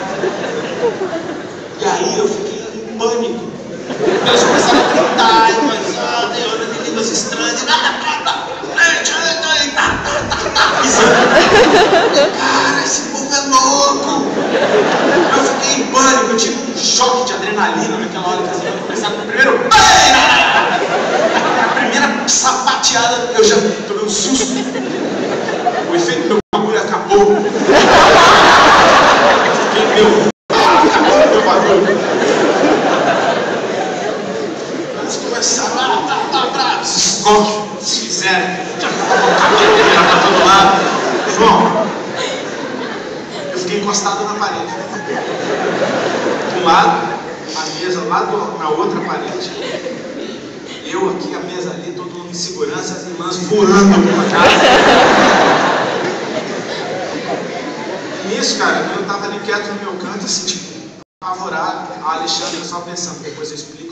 E aí eu fiquei em pânico. Eles começaram a gritar, e orando em línguas estranhas. Cara, esse povo é louco. Eu fiquei em pânico, eu tive um choque de adrenalina naquela hora que as irmãs começaram primeiro. A primeira sapateada, eu já tomei um susto. O efeito do meu bagulho acabou. Eu fiquei meu. Acabou o meu bagulho. Eles começaram esses cocos fizeram. Já ficou o cabelo pra todo lado. João, eu fiquei encostado na parede. De um lado, a mesa lá na outra parede. Eu aqui, a mesa ali, todo mundo em segurança, as irmãs voando pela casa. E nisso, cara, eu tava ali quieto no meu canto, assim, tipo, apavorado. A Alexandra só pensando, depois eu explico.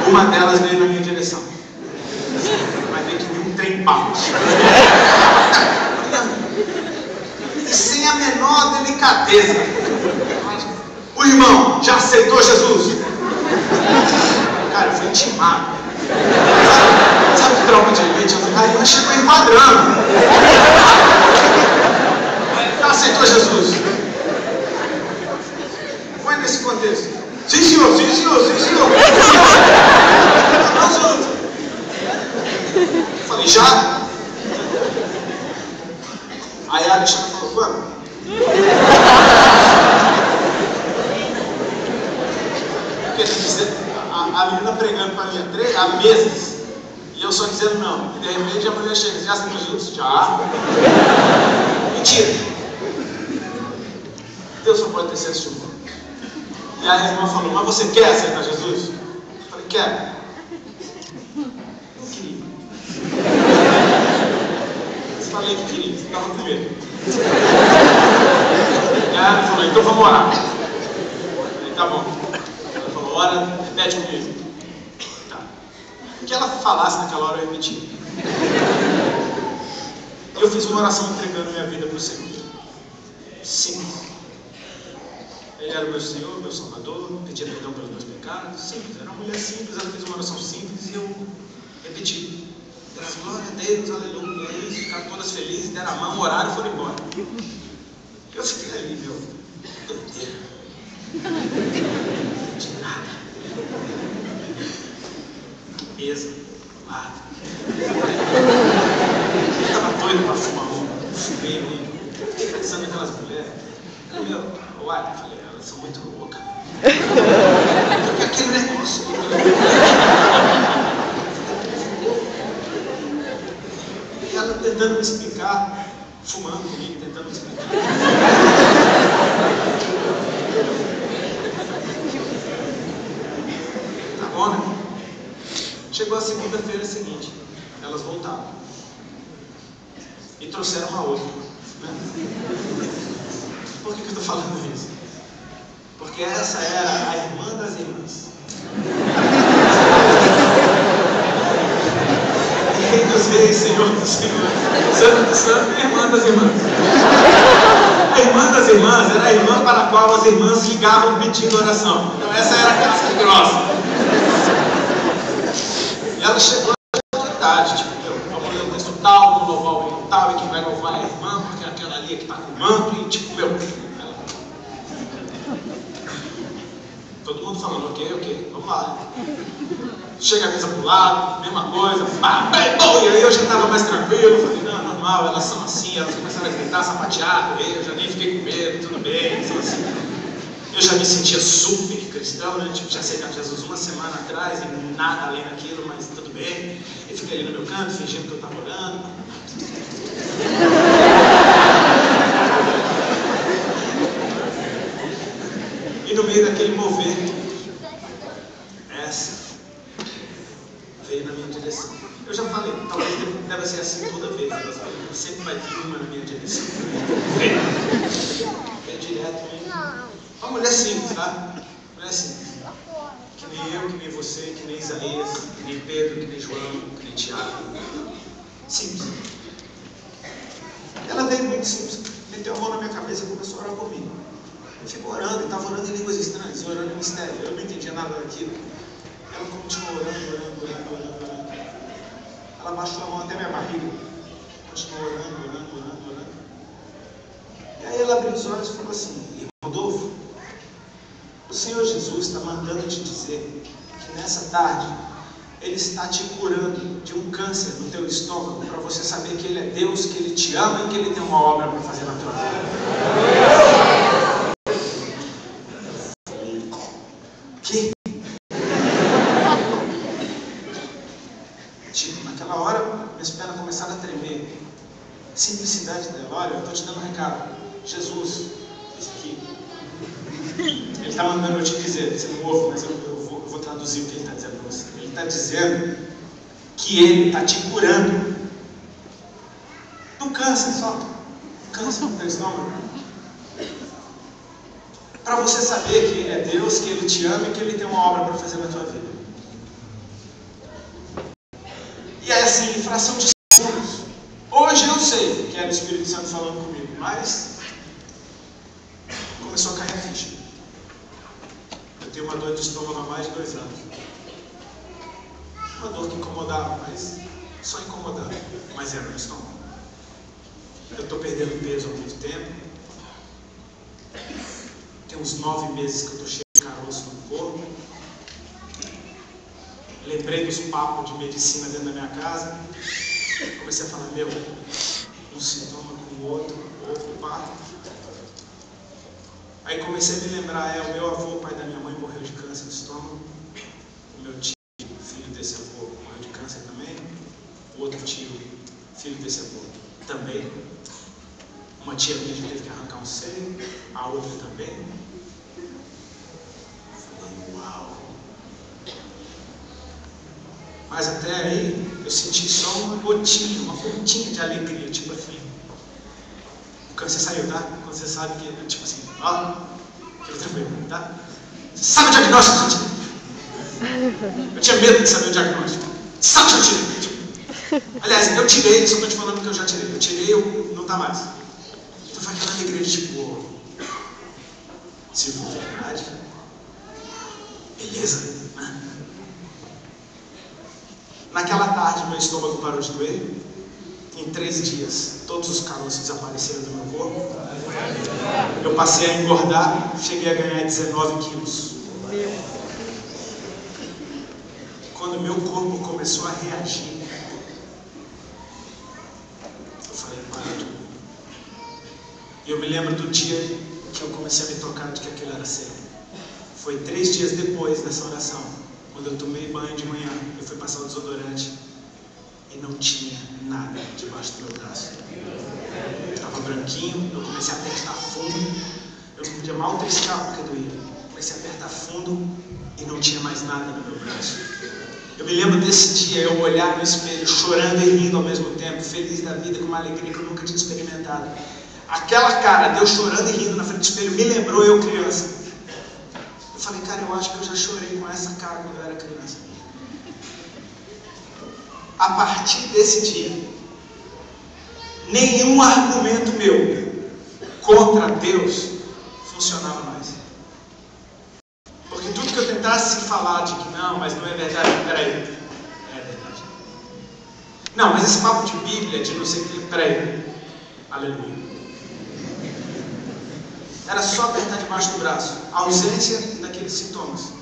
Uma delas veio na minha direção. Vai ver que viu um trem pau. E sem a menor delicadeza. O irmão já aceitou Jesus? Cara, eu fui intimado. Sabe que tropa de elite? A irmã chegou enquadrando. Já aceitou Jesus? Foi nesse contexto. Sim, senhor, sim, senhor, sim, senhor. Eu falei, já? Aí a Alexandra falou, vamos. Porque a menina pregando para mim há meses, e eu só dizendo não. E de repente a mulher chega, já aceitou Jesus? Já. Mentira. Deus só pode ter senso de humor. E a irmã falou, mas você quer aceitar Jesus? Eu falei, quero. Não queria. Eu falei que queria, estava com medo. E ela falou, então vamos orar. Eu falei, tá bom. Ela falou, ora, repete comigo. Tá. O que ela falasse naquela hora eu repetia. Eu fiz uma oração entregando minha vida para o Senhor. Simples. Ele era o meu Senhor, meu Salvador, pedia perdão pelos meus pecados, simples, era uma mulher simples, ela fez uma oração simples e eu repeti. Glória a Deus, aleluia, e aí ficaram todas felizes, deram a mão, oraram e foram embora. Eu fiquei ali, meu, doideira. Não tinha nada. Mesa, lado. Eu estava doido para fumar um, fumei um, fiquei pensando naquelas mulheres. Meu, olha, eu falei, elas são muito loucas. Porque aquele negócio. E ela tentando me explicar, fumando comigo, tentando me explicar. Tá bom, né? Chegou a segunda-feira seguinte, elas voltaram. E trouxeram uma outra. Né? Por que eu estou falando isso? Porque essa era a irmã das irmãs. Rei dos reis, Senhor dos senhores, Santo dos santos, irmã das irmãs. A irmã das irmãs era a irmã para a qual as irmãs ligavam pedindo oração. Então essa era a casca grossa. E ela chegou à tarde, tipo, vamos ler o texto tal, vamos louvar o rei tal, e quem vai louvar é a irmã, porque é aquela ali que está com o manto, e tipo, todo mundo falando, ok, vamos lá. Chega a mesa pro lado, mesma coisa, pá, bem bom, e aí eu já estava mais tranquilo, falei, não, normal, elas são assim, elas começaram a gritar, sapatear, eu já nem fiquei com medo, tudo bem, são assim. Eu já me sentia super cristão, né? Tipo, já aceitava Jesus uma semana atrás e nada além daquilo, mas tudo bem. Eu fiquei ali no meu canto, fingindo que eu estava orando. E no meio daquele mover, essa veio na minha direção. Eu já falei, talvez deve ser assim toda vez. Sempre vai vir uma na minha direção. Vem direto, vem. Uma mulher simples, tá? Mulher simples. Que nem eu, que nem você, que nem Isaías, que nem Pedro, que nem João, que nem Tiago. Simples. Ela veio muito simples. Meteu a mão na minha cabeça e começou a orar comigo. ficou orando, ele estava orando em línguas estranhas, e orando em mistério. Eu não entendia nada daquilo. Ela continuou orando. Ela baixou a mão até minha barriga. Continuou orando. E aí ela abriu os olhos e falou assim: Rodolfo, o Senhor Jesus está mandando te dizer que nessa tarde Ele está te curando de um câncer no teu estômago, para você saber que Ele é Deus, que Ele te ama e que Ele tem uma obra para fazer na tua vida. Que? Tipo, naquela hora, minhas pernas começaram a tremer. Simplicidade dela: olha, eu estou te dando um recado. Jesus, isso aqui, Ele está mandando eu te dizer, você não ouve, mas eu vou traduzir o que Ele está dizendo para você. Ele está dizendo que Ele está te curando do câncer só. Câncer no teu estômago. Para você saber que Ele é Deus, que Ele te ama e que Ele tem uma obra para fazer na tua vida. E é assim, em fração de segundos. Hoje eu sei que era o Espírito Santo falando comigo, mas começou a cair a ficha. Eu tenho uma dor de estômago há mais de 2 anos. Uma dor que incomodava, mas só incomodava. Mas era no estômago. Eu estou perdendo peso há muito tempo. Tem uns 9 meses que eu estou cheio de caroço no corpo. Lembrei dos papos de medicina dentro da minha casa. Comecei a falar: meu, um sintoma com o outro, pá. Aí comecei a me lembrar: o meu avô, pai da minha mãe, morreu de câncer no estômago. O meu tio, filho desse avô, morreu de câncer também. O outro tio, filho desse avô, também. Uma tia minha já teve que arrancar um seio, a outra também. Falei: uau! Mas até aí, eu senti só uma gotinha, uma pontinha de alegria, tipo assim. O câncer saiu, tá? Quando você sabe que, tipo assim, ó, fica tranquilo, tá? Você sabe o diagnóstico, gente? Eu tinha medo de saber o diagnóstico. Sabe que eu tirei? Tipo, aliás, eu tirei, só tô te falando que eu já tirei. Eu tirei, não tá mais. Então foi aquela alegria de tipo, se for verdade, beleza, né? Naquela tarde, meu estômago parou de doer. Em 3 dias, todos os caroços desapareceram do meu corpo. Eu passei a engordar, cheguei a ganhar 19 quilos. Quando meu corpo começou a reagir, eu falei: para. E eu me lembro do dia que eu comecei a me tocar de que aquilo era sério. Foi 3 dias depois dessa oração, quando eu tomei banho de manhã, eu fui passar o desodorante e não tinha nada debaixo do meu braço. Estava branquinho, eu comecei a apertar fundo. Eu não podia mal triscar porque doía. Comecei a apertar fundo e não tinha mais nada no meu braço. Eu me lembro desse dia, eu olhar no espelho, chorando e rindo ao mesmo tempo, feliz da vida, com uma alegria que eu nunca tinha experimentado. Aquela cara de eu chorando e rindo na frente do espelho me lembrou eu criança. Eu falei: cara, eu acho que eu já chorei com essa cara quando eu era criança. A partir desse dia, nenhum argumento meu contra Deus funcionava mais. Porque tudo que eu tentasse falar de que não, mas não é verdade, peraí, é verdade. Não, mas esse papo de Bíblia, de não sei o que, peraí, aleluia. Era só apertar debaixo do braço. A ausência daqueles sintomas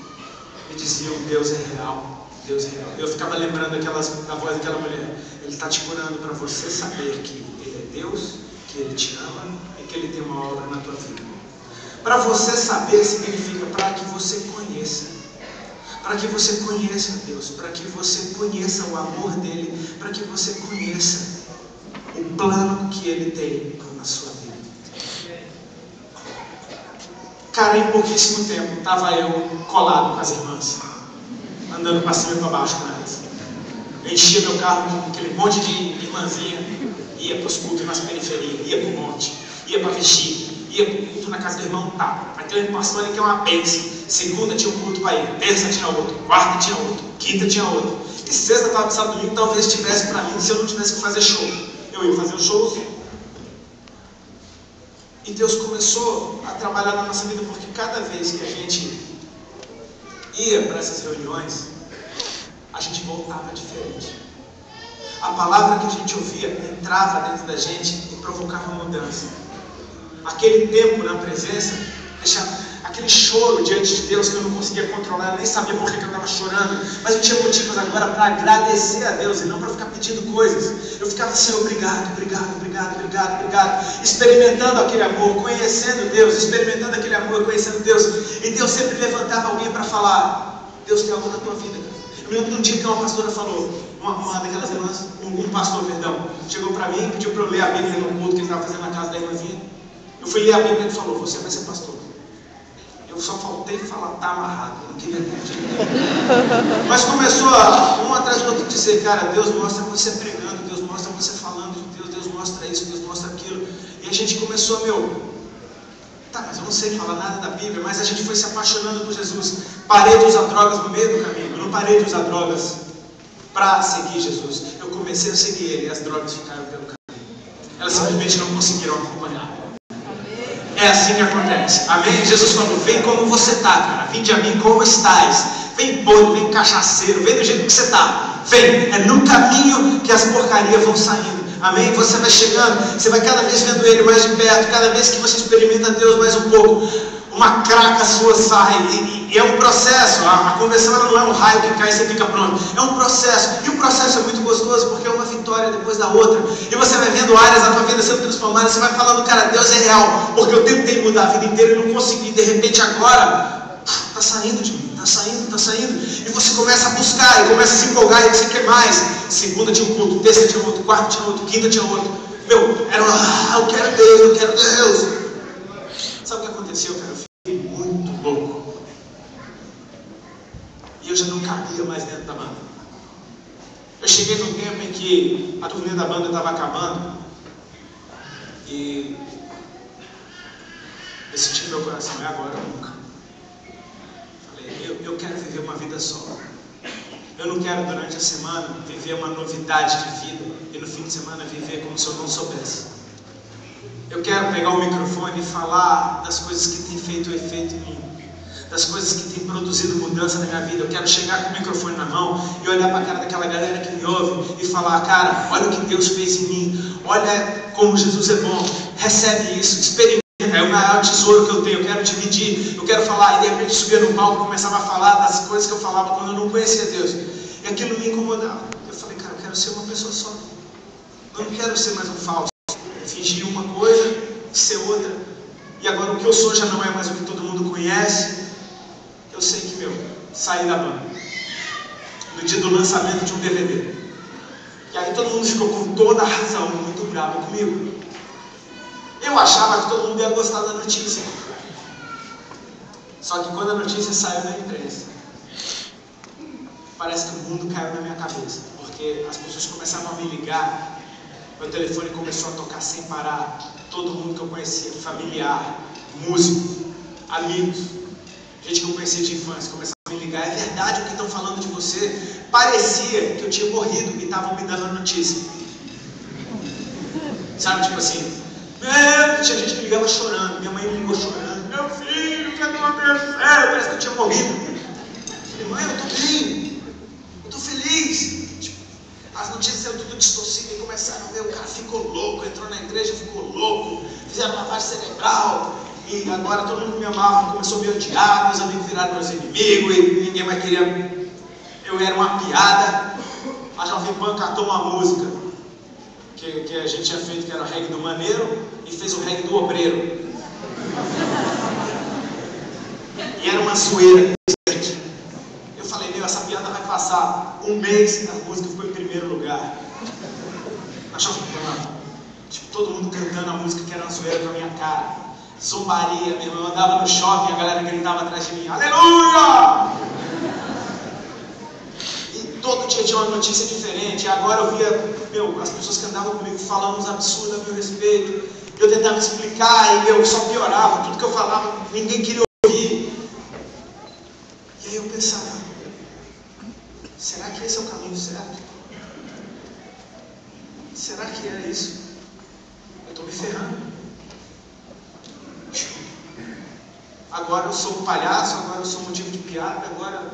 me diziam: Deus é real. Deus é real. Eu ficava lembrando da voz daquela mulher: Ele está te curando para você saber que Ele é Deus, que Ele te ama e que Ele tem uma obra na tua vida. Para você saber significa para que você conheça. Para que você conheça Deus, para que você conheça o amor dEle, para que você conheça o plano que Ele tem na sua vida. Cara, em pouquíssimo tempo, estava eu colado com as irmãs, andando para cima e para baixo com elas. Eu enchia meu carro com aquele monte de irmãzinha, ia para os cultos nas periferias, ia para o monte, ia para Vichy, ia para o culto na casa do irmão tal. Aí tem um pastor ali que é uma bênção. Segunda tinha um culto para ir, terça tinha outro, quarta tinha outro, quinta tinha outro. E sexta, estava sábado, domingo, talvez tivesse para mim, se eu não tivesse que fazer show. Eu ia fazer os shows. E Deus começou a trabalhar na nossa vida, porque cada vez que a gente ia para essas reuniões, a gente voltava diferente. A palavra que a gente ouvia entrava dentro da gente e provocava mudança. Aquele tempo na presença deixava aquele choro diante de Deus que eu não conseguia controlar, eu nem sabia por que eu estava chorando, mas eu tinha motivos agora para agradecer a Deus e não para ficar pedindo coisas. Eu ficava assim, obrigado, experimentando aquele amor, conhecendo Deus, experimentando aquele amor, conhecendo Deus. E Deus sempre levantava alguém para falar, Deus tem algo na tua vida, cara. Eu me lembro de um dia que uma pastora falou, uma daquelas irmãs, um pastor, perdão, chegou para mim e pediu para eu ler a Bíblia no culto que ele estava fazendo na casa da irmãzinha. Eu fui ler a Bíblia e ele falou, você vai ser pastor. Eu só faltei falar, tá amarrado, eu não queria ter. Mas começou um atrás do outro dizer, cara, Deus mostra você pregando, Deus mostra você falando de Deus, Deus mostra isso, Deus mostra aquilo. E a gente começou, tá, mas eu não sei falar nada da Bíblia, mas a gente foi se apaixonando por Jesus. Parei de usar drogas no meio do caminho, eu não parei de usar drogas para seguir Jesus. Eu comecei a seguir Ele e as drogas ficaram pelo caminho. Elas simplesmente não conseguiram acompanhar. É assim que acontece. Amém? Jesus falou, vem como você está, cara. Vinde a mim como estás. Vem podre, vem cachaceiro, vem do jeito que você está. Vem, é no caminho que as porcarias vão saindo. Amém? Você vai chegando, você vai cada vez vendo Ele mais de perto. Cada vez que você experimenta Deus mais um pouco, uma craca sua sai. E é um processo. A conversão ela não é um raio que cai e você fica pronto. É um processo. E o processo é muito gostoso porque é uma vitória depois da outra. E você vai vendo áreas da tua vida sendo transformadas. Você vai falando, cara, Deus é real. Porque eu tentei mudar a vida inteira e não consegui. De repente agora, está saindo de mim. Está saindo. E você começa a buscar e começa a se empolgar. E você quer mais. Segunda tinha um culto, terça tinha outro, quarta tinha outro, quinta tinha outro. Eu quero Deus. Sabe o que aconteceu, cara? Eu fiquei muito louco. E eu já não cabia mais dentro da banda. Eu cheguei num tempo em que a turnê da banda estava acabando. E eu senti no meu coração, é agora ou nunca. Falei, eu quero viver uma vida só. Eu não quero durante a semana viver uma novidade de vida e no fim de semana viver como se eu não soubesse. Eu quero pegar o microfone e falar das coisas que têm feito efeito em mim, das coisas que têm produzido mudança na minha vida. Eu quero chegar com o microfone na mão e olhar para a cara daquela galera que me ouve e falar, cara, olha o que Deus fez em mim, olha como Jesus é bom, recebe isso, experimenta, é o maior tesouro que eu tenho, eu quero dividir, eu quero falar. E de repente subia no palco e começava a falar das coisas que eu falava quando eu não conhecia Deus, e aquilo me incomodava. Eu falei, cara, eu quero ser uma pessoa só, eu não quero ser mais um falso, fingir uma coisa, ser outra, e agora o que eu sou já não é mais o que todo mundo conhece. Eu sei que, saí da banda no dia do lançamento de um DVD, e aí todo mundo ficou com toda a razão muito bravo comigo. Eu achava que todo mundo ia gostar da notícia, só que quando a notícia saiu na imprensa, parece que o mundo caiu na minha cabeça, porque as pessoas começavam a me ligar, meu telefone começou a tocar sem parar, todo mundo que eu conhecia, familiar, músico, amigos, gente que eu conhecia de infância, começava a me ligar, é verdade o que estão falando de você? Parecia que eu tinha morrido e estavam me dando a notícia. Sabe, tipo assim, tinha gente que ligava chorando, minha mãe me ligou chorando, meu filho, que não fé, parece que eu tinha morrido. Eu falei, mãe, eu estou bem, eu estou feliz. As notícias eram tudo distorcidas e começaram a ver, o cara ficou louco, entrou na igreja, ficou louco, fizeram lavagem cerebral, e agora todo mundo me amava, começou a me odiar, meus amigos viraram meus inimigos, e ninguém mais queria, eu era uma piada. A Jovem Pan catou uma música que a gente tinha feito, que era o reggae do Maneiro, e fez o reggae do Obreiro. E era uma zoeira. Eu falei, essa piada vai passar. Um mês, a música ficou em primeiro lugar. A Jovem Pan, todo mundo cantando a música que era uma zoeira com a minha cara. Zombaria, meu irmão, eu andava no shopping, a galera gritava atrás de mim, aleluia! E todo dia tinha uma notícia diferente. E agora eu via, as pessoas que andavam comigo falando uns absurdos a meu respeito. Eu tentava explicar e só piorava. Tudo que eu falava, ninguém queria ouvir. E aí eu pensava, será que esse é o caminho certo? Será que é isso? Eu estou me ferrando. agora eu sou um palhaço, agora eu sou motivo de piada, agora